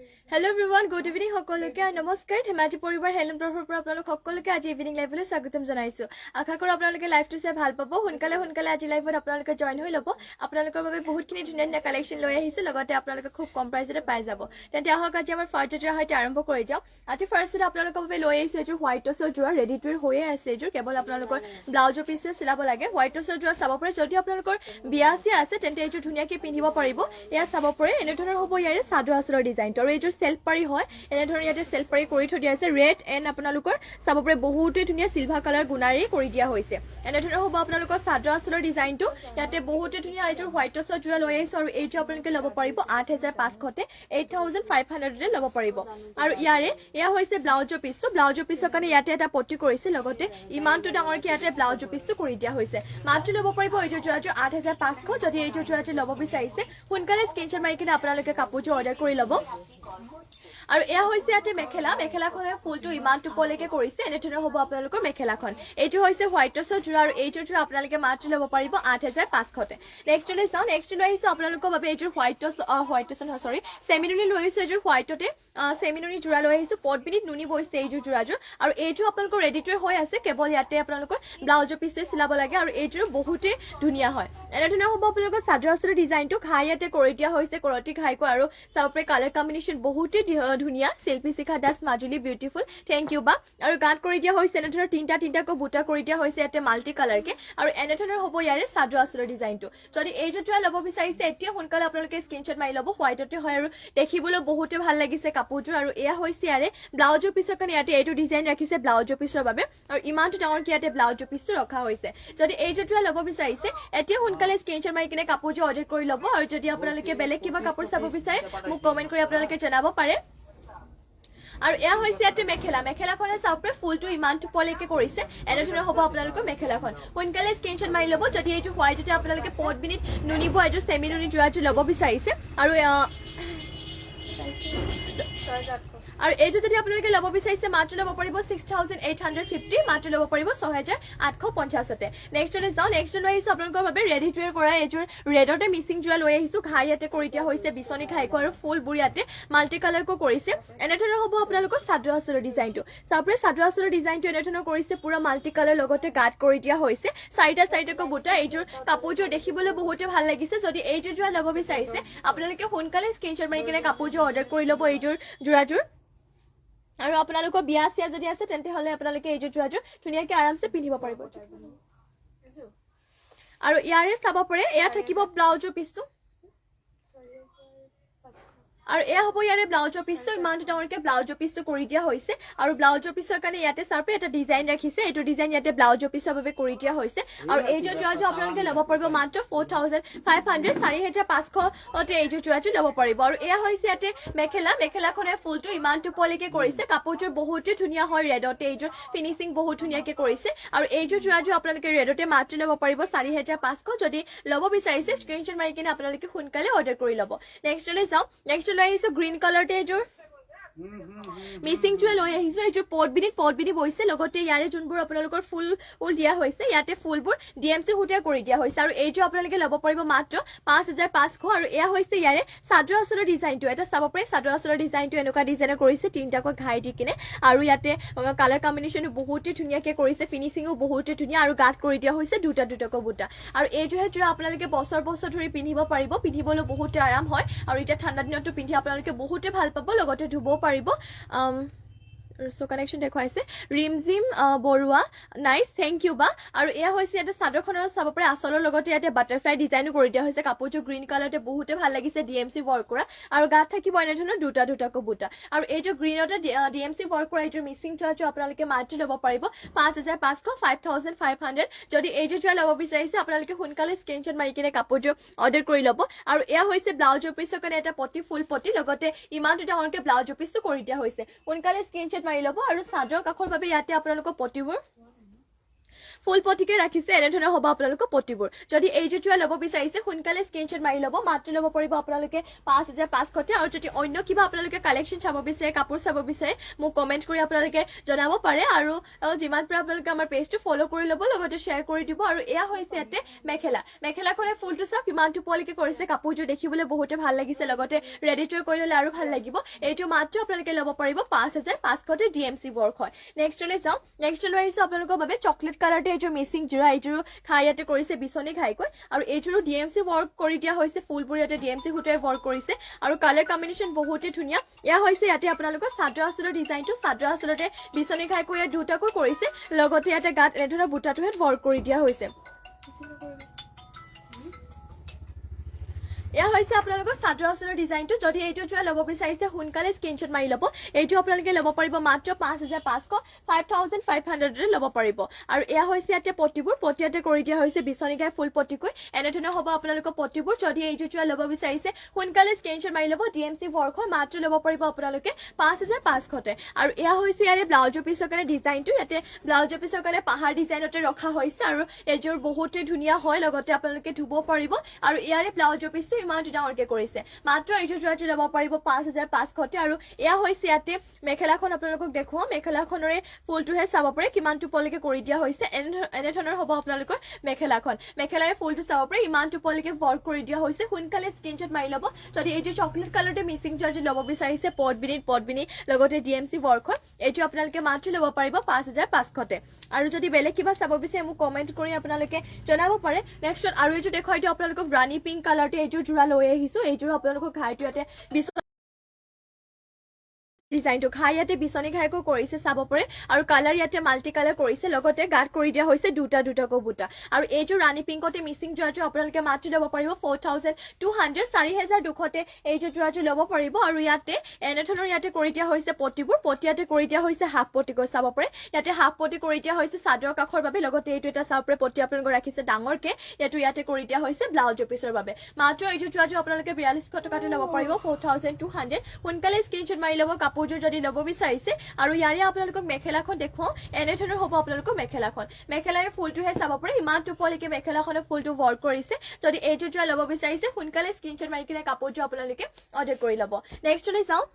Hello everyone, good evening সকলোকে নমস্কাৰ ধেমাজি পৰিবাৰ হেলম প্ৰফৰ পৰা আপোনালোক সকলোকে আজি ইভিনিং লাইভলৈ স্বাগতম জনাইছো আশা কৰো আপোনালোকে লাইভটো চাই ভাল পাব সোনকালে আজি লাইভত আপোনালোকে জয়েন হৈ ল'ব আপোনালোকৰ বাবে বহুতখিনি ধুনীয়া কালেকচন লৈ আহিছো লগতে আপোনালোকে খুব কম প্ৰাইজতে পাই যাব তেন্তে আহক আজি আমাৰ ফাৰ্ষ্ট ড্ৰেছৰ সৈতে আৰম্ভ কৰি যাও আজি ফাৰ্ষ্টতে আপোনালোকৰ বাবে লৈ আহিছো এযোৰ হোৱাইট টছৰ যোৰা ৰেডি টু হৈয়ে আছে এযোৰ কেৱল আপোনালোকৰ ব্লাউজৰ পিছটো চিলাব লাগে হোৱাইট টছৰ যোৰা চাব পাৰে যদি আপোনালোকৰ বিয়া চিয়া আছে তেন্তে এযোৰ ধুনীয়াকৈ পিন্ধিব পাৰিব এয়া চাব পাৰে এনে ধৰণৰ হ'ব ইয়াৰে চাদৰ আঁচলৰ ডিজাইনটো আৰু এযোৰ সেলফ পাৰি হয় এনে ধৰণৰ ইয়াতে সেলফ পাৰি কৰি থৈ দিয়া আছে ৰেড এণ্ড আপোনালোকৰ চাব পাৰে বহুতেই ধুনীয়া সিলভাৰ কালাৰ গুণাৰী কৰি দিয়া হৈছে এনে ধৰণৰ হ'ব আপোনালোকৰ চাদৰ আঁচলৰ ডিজাইনটো ইয়াতে বহুতেই ধুনীয়া এযোৰ হোৱাইট টছৰ যোৰা লৈ আহিছো আৰু এইটো আপোনালোকে ল'ব পাৰিব 8500 8500 ল'ব পাৰিব আৰু ইয়াৰে এয়া হৈছে ব্লাউজৰ পিছৰ কাৰণে ইয়াতে এটা পটি কৰিছে লগতে ইমানটো ডাঙৰকৈ ইয়াতে ব্লাউজৰ পিছটো কৰি দিয়া হৈছে মাত্ৰ ল'ব পাৰিব এইযোৰ যোৰাযোৰ 8500 যদি এইযোৰ যোৰাযোৰ ল'ব বিচাৰিছে সোনকালে স্ক্ৰীনশ্বট মাৰি কিনে আপোনালোকে কাপোৰযোৰ অৰ্ডাৰ কৰি ল'ব আৰু এয়া হৈছে ইয়াতে মেখেলাখনৰ ফুলটো ইমান টুপলৈকে কৰিছে এনে ধৰণৰ হ'ব আপোনালোকৰ মেখেলাখন এইটো হৈছে হোৱাইট টছৰ যোৰা আৰু এইটোৰ যোৰা আপোনালোকে মাত্ৰ ল'ব পাৰিব 8500 নেক্সটলৈ চাওঁ নেক্সট লৈ আহিছো আপোনালোকৰ বাবে এইযোৰ হোৱাইট টছ সৰি চেমিনুনি লৈ আহিছো এইযোৰ হোৱাইটতে চেমিনুনি যোৰা লৈ আহিছো পটবিনিত নুনি বৈছে এইযোৰ যোৰাযোৰ আৰু এইটো আপোনালোকৰ ৰেডি টু হৈ আছে কেৱল ইয়াতে আপোনালোকৰ ব্লাউজৰ পিছে চিলাব লাগে আৰু এইযোৰ বহুতেই ধুনীয়া হয় এনে ধৰণৰ হ'ব আপোনালোকৰ চাদৰ আঁচলৰ ডিজাইনটো ঘাই ইয়াতে কৰি দিয়া হৈছে কৰতি ঘাইকৈ আৰু চাব পাৰে কালাৰ কম্বিনেশ্যন বহুতেই ধুনীয়া শিল্পী Shikha Das Majuli beautiful thank you বা আৰু গাঁত কৰি দিয়া হৈছে এনে ধৰণৰ তিনিটাকৈ বুটা কৰি দিয়া হৈছে ইয়াতে মাল্টি কালাৰকে আৰু এনে ধৰণৰ হ'ব ইয়াৰে চাদৰ আঁচলৰ ডিজাইনটো যদি এইযোৰ যোৰা ল'ব বিচাৰিছে এতিয়া সোনকালে আপোনালোকে স্ক্ৰীনশ্বট মাৰি ল'ব হোৱাইটতে হয় আৰু দেখিবলৈ বহুতে ভাল লাগিছে কাপোৰযোৰ আৰু এয়া হৈছে ইয়াৰে ব্লাউজৰ পিছৰ কাৰণে ইয়াতে এইটো ডিজাইন ৰাখিছে ব্লাউজৰ পিছৰ বাবে আৰু ইমানটো ডাঙৰকৈ ইয়াতে ব্লাউজৰ পিছটো ৰখা হৈছে যদি এইযোৰ যোৰা ল'ব বিচাৰিছে এতিয়া সোনকালে স্ক্ৰীনশ্বট মাৰি কিনে কাপোৰযোৰ অৰ্ডাৰ কৰি ল'ব আৰু যদি আপোনালোকে বেলেগ কিবা কাপোৰ চাব বিচাৰে মোক কমেণ্ট কৰি আপোনালোকে জনাব পাৰে আৰু এয়া হৈছে ইয়াতে মেখেলাখনে চাওঁতে ফুলটো ইমান টুপলৈকে কৰিছে এনে ধৰণৰ হ'ব আপোনালোকৰ মেখেলাখন সোনকালে স্ক্ৰীনশ্বট মাৰি ল'ব যদি এইটো হোৱাইটতে আপোনালোকে পটবিনিত নুনিব এইটো চেমি নুনি যোৰাটো ল'ব বিচাৰিছে আৰু এইযোৰ যদি আপোনালোকে ল'ব বিচাৰিছে মাত্ৰ ল'ব পাৰিব 6850 মাত্ৰ ল'ব পাৰিব 6850 নেক্সটলৈ যাওঁ নেক্সট লৈ আহিছো আপোনালোকৰ বাবে ৰেডি টু কৰা এইযোৰ ৰেডতে মিচিং যোৰা লৈ আহিছো ঘাই ইয়াতে কৰি দিয়া হৈছে বিচনী ঘাইকো আৰু ফুলবোৰ ইয়াতে মাল্টি কালাৰকো কৰিছে এনেধৰণৰ হ'ব আপোনালোকৰ চাদৰ আঁচলৰ ডিজাইনটো চাপৰে চাদৰ আঁচলৰ ডিজাইনটো এনেধৰণৰ কৰিছে পুৰা মাল্টি কালাৰ লগতে গাঁত কৰি দিয়া হৈছে চাৰিটাকৈ বুটা এইযোৰ কাপোৰযোৰ দেখিবলৈ বহুতে ভাল লাগিছে যদি এইযোৰ যোৰা ল'ব বিচাৰিছে আপোনালোকে সোনকালে স্ক্ৰীনশ্বট মাৰি কিনে কাপোৰযোৰ অৰ্ডাৰ কৰি ল'ব এইযোৰ যোৰাযোৰ আৰু আপোনালোকৰ বিয়া চিয়া যদি আছে তেন্তে হলে আপোনালোকে এইযোৰ যোৰাযোৰ ধুনীয়াকৈ আৰামছে পিন্ধিব পাৰিব আৰু ইয়াৰে চাব পাৰে এয়া থাকিব ব্লাউজৰ পিছটো আৰু এয়া হ'ব ইয়াৰে ব্লাউজৰ পিছটো ইমানটো ডাঙৰকৈ ব্লাউজৰ পিছটো কৰি দিয়া হৈছে আৰু ব্লাউজৰ পিছৰ কাৰণে ইয়াতে চাৰ্পে এটা ডিজাইন ৰাখিছে এইটো ডিজাইন ইয়াতে ব্লাউজৰ পিছৰ বাবে কৰি দিয়া হৈছে আৰু এইযোৰ যোৰাযোৰ আপোনালোকে ল'ব পাৰিব মাত্ৰ 4500 4500 এইযোৰ যোৰাযোৰ ল'ব পাৰিব আৰু এয়া হৈছে ইয়াতে মেখেলাখনে ফুলটো ইমান টুপলৈকে কৰিছে কাপোৰযোৰ বহুতেই ধুনীয়া হয় ৰেডতে এইযোৰ ফিনিচিং বহুত ধুনীয়াকৈ কৰিছে আৰু এইযোৰ যোৰাযোৰ আপোনালোকে ৰেডতে মাত্ৰ ল'ব পাৰিব 4500 যদি ল'ব বিচাৰিছে স্ক্ৰীনশ্বট মাৰি কিনে আপোনালোকে সোনকালে অৰ্ডাৰ কৰি ল'ব নেক্সটলৈ যাওঁ নেক্সট লৈ আহিছো গ্ৰীণ কালাৰতে এইযোৰ মিচিং যোৰা লৈ আহিছো এইযোৰ পটবিনি বৈছে লগতে ইয়াৰে যোনবোৰ আপোনালোকৰ ফুল দিয়া হৈছে ইয়াতে ফুলবোৰ ডিএমচি সূতাৰে কৰি দিয়া হৈছে আৰু এইযোৰ আপোনালোকে ল'ব পাৰিব মাত্ৰ 5500 আৰু এয়া হৈছে ইয়াৰে চাদৰ আঁচলৰ ডিজাইনটো এটা চাব পাৰে চাদৰ আঁচলৰ ডিজাইনটো এনেকুৱা ডিজাইনৰ কৰিছে তিনিটাকৈ ঘাই দি কিনে আৰু ইয়াতে কালাৰ কম্বিনেশ্যনো বহুতেই ধুনীয়াকৈ কৰিছে ফিনিচিঙো বহুতেই ধুনীয়া আৰু গাঁত কৰি দিয়া হৈছে দুটাকৈ বুটা আৰু এইযোৰ যোৰা আপোনালোকে বছৰ ধৰি পিন্ধিব পাৰিব পিন্ধিবলৈ বহুতে আৰাম হয় আৰু এতিয়া ঠাণ্ডা দিনতো পিন্ধি আপোনালোকে বহুতে ভাল পাব লগতে ধুবও পাৰিব সো কানেকশ্যন দেখুৱাইছে Rimjhim Baruah nice thank you বা আৰু এয়া হৈছে ইয়াতে চাদৰখনৰ চাব পাৰে আঁচলৰ লগতে ইয়াতে বাটাৰফ্লাই ডিজাইনো কৰি দিয়া হৈছে কাপোৰযোৰ গ্ৰীণ কালাৰতে বহুতে ভাল লাগিছে ডিএমচি ৱৰ্ক কৰা আৰু গাত থাকিব এনেধৰণৰ দুটাকৈ বুটা আৰু এইযোৰ গ্ৰীণতে ডিএমচি ৱৰ্ক কৰা এইযোৰ মিচিং যোৰাযোৰ আপোনালোকে মাত্ৰ ল'ব পাৰিব 5500 5500 যদি এইযোৰ যোৰা ল'ব বিচাৰিছে আপোনালোকে সোনকালে স্ক্ৰীনশ্বট মাৰি কিনে কাপোৰযোৰ অৰ্ডাৰ কৰি ল'ব আৰু এয়া হৈছে ব্লাউজৰ পিছৰ কাৰণে এটা ফুল পটি লগতে ইমানটো ডাঙৰকৈ ব্লাউজৰ পিছটো কৰি দিয়া হৈছে সোনকালে স্ক্ৰীনশ্বট মাৰি ল'ব আৰু চাদৰ কাষৰ বাবে ইয়াতে আপোনালোকৰ ফুল পটিকে ৰাখিছে এনেধৰণৰ হ'ব আপোনালোকৰ পটিবোৰ যদি এইযোৰ চোৱা ল'ব বিচাৰিছে সোনকালে স্ক্ৰীনশ্বট মাৰি ল'ব মাত্ৰ ল'ব পাৰিব আপোনালোকে 5500 আৰু যদি অন্য কিবা আপোনালোকে কালেকশ্যন চাব বিচাৰে কাপোৰ চাব বিচাৰে মোক কমেণ্ট কৰি আপোনালোকে জনাব পাৰে আৰু যিমান পাৰে আপোনালোকে আমাৰ পেজটো ফলো কৰি ল'ব লগতে শ্বেয়াৰ কৰি দিব আৰু এয়া হৈছে ইয়াতে মেখেলাখনে ফুলটো চাওক কিমানটো পলিকে কৰিছে কাপোৰযোৰ দেখিবলৈ বহুতে ভাল লাগিছে লগতে ৰেডিটৰ কৰি ল'লে আৰু ভাল লাগিব এইটো মাত্ৰ আপোনালোকে ল'ব পাৰিব 5500 DMC ৱৰ্ক হয় নেক্সটলৈ যাওঁ নেক্সটলৈ আহিছো আপোনালোকৰ বাবে চকলেট কালাৰতে এইযোৰ মিচিং জোৰা এইযোৰ খাই ইয়াতে কৰিছে বিচনী ঘাইকৈ আৰু এইযোৰো DMC ৱৰ্ক কৰি দিয়া হৈছে ফুলবোৰ ইয়াতে DMC সূতাই ৱৰ্ক কৰিছে আৰু কালাৰ কম্বিনেশ্যন বহুতে ধুনীয়া এয়া হৈছে ইয়াতে আপোনালোকৰ চাদৰ আঁচলৰ ডিজাইনটো চাদৰ আঁচলতে বিচনী ঘাইকৈ ইয়াত দুটাকৈ কৰিছে লগতে ইয়াতে গাত এনেধৰণৰ বুটাটো ইয়াত ৱৰ্ক কৰি দিয়া হৈছে এয়া হৈছে আপোনালোকৰ চাদৰ আঁচলৰ ডিজাইনটো যদি এইটো চোৱা ল'ব বিচাৰিছে সোনকালে স্ক্ৰীনশ্বট মাৰি ল'ব এইটো আপোনালোকে ল'ব পাৰিব মাত্ৰ 5500 ল'ব পাৰিব আৰু এয়া হৈছে ইয়াতে পটিবোৰ পটিয়াতে কৰি দিয়া হৈছে বিচনী ঘাই ফুল পটিকৈ এনেধৰণৰ হ'ব আপোনালোকৰ পটিবোৰ যদি এইটো চোৱা ল'ব বিচাৰিছে সোনকালে স্ক্ৰীনশ্বট মাৰি ল'ব DMC ৱৰ্ক হয় মাত্ৰ ল'ব পাৰিব আপোনালোকে 5500 আৰু এয়া হৈছে ইয়াৰে ব্লাউজৰ পিছৰ কাৰণে ডিজাইনটো ইয়াতে ব্লাউজৰ পিছৰ কাৰণে পাহাৰ ডিজাইনতে ৰখা হৈছে আৰু এইযোৰ বহুতে ধুনীয়া হয় লগতে আপোনালোকে ধুব পাৰিব আৰু ইয়াৰে ব্লাউজৰ পিছটো ইমানটো ডাঙৰকে কৰিছে মাত্ৰ এইযোৰ জোৰাটো ল'ব পাৰিব 5500 আৰু এয়া হৈছে ইয়াতে মেখেলাখন আপোনালোকক দেখুৱাও মেখেলাখনৰে ফুলটোহে চাব পাৰে কিমানটো পলিকে কৰি দিয়া হৈছে এনেধৰণৰ হ'ব আপোনালোকৰ মেখেলাৰে ফুলটো চাব পাৰে ইমানটো পলিকে ৱৰ্ক কৰি দিয়া হৈছে সোনকালে স্ক্ৰীনশ্বট মাৰি ল'ব যদি এইটো চকলেট কালাৰতে মিচিং জৰ্জি ল'ব বিচাৰিছে পটবিনি লগতে DMC ৱৰ্ক হয় এইটো আপোনালোকে মাত্ৰ ল'ব পাৰিব 5500 আৰু যদি বেলেগ কিবা চাব বিচাৰে মোক কমেণ্ট কৰি আপোনালোকে জনাব পাৰে নেক্সট আৰু এইটো দেখুৱাই দিওঁ আপোনালোকক ৰাণী পিংক কালাৰতে এইটো জোৰা লৈ আহিছো এইযোৰ আপোনালোকক ঘাইটো ইয়াতে ডিজাইনটো ঘাই ইয়াতে বিচনী ঘাইকৈ কৰিছে চাব পাৰে আৰু কালাৰ ইয়াতে মাল্টি কালাৰ কৰিছে লগতে গাত কৰি দিয়া হৈছে দুটাকৈ বুটা আৰু এইটো ৰাণী পিংকতে মিচিং জোৰাটো আপোনালোকে মাত্ৰ ল'ব পাৰিব 4200 4200 এইযোৰ জোৰাটো ল'ব পাৰিব আৰু ইয়াতে এনেধৰণৰ ইয়াতে কৰি দিয়া হৈছে পটিবোৰ পটিয়াতে কৰি দিয়া হৈছে হাফ পটিকৈ চাব পাৰে ইয়াতে হাফ পটি কৰি দিয়া হৈছে চাদৰ কাষৰ বাবে লগতে এইটো এটা চাব পাৰে পটি আপোনালোকে ৰাখিছে ডাঙৰকে ইয়াতে কৰি দিয়া হৈছে ব্লাউজৰ পিছৰ বাবে মাত্ৰ এইযোৰ জোৰাটো আপোনালোকে 4200 টকাতে ল'ব পাৰিব 4200 সোনকালে স্ক্ৰীনশ্বট মাৰি ল'ব কাপোৰযোৰ যদি ল'ব বিচাৰিছে আৰু ইয়াৰে আপোনালোকক মেখেলাখন দেখুৱাও এনেধৰণৰ হ'ব আপোনালোকৰ মেখেলাৰে ফুলটোহে চাব পাৰে ইমান টোপলিকে মেখেলাখনৰ ফুলটো ৱৰ্ক কৰিছে যদি এইটো জোৰা ল'ব বিচাৰিছে সোনকালে স্ক্ৰীনশ্বট মাৰি কিনে কাপোৰযোৰ আপোনালোকে অৰ্ডাৰ কৰি ল'ব নেক্সটলৈ যাওঁ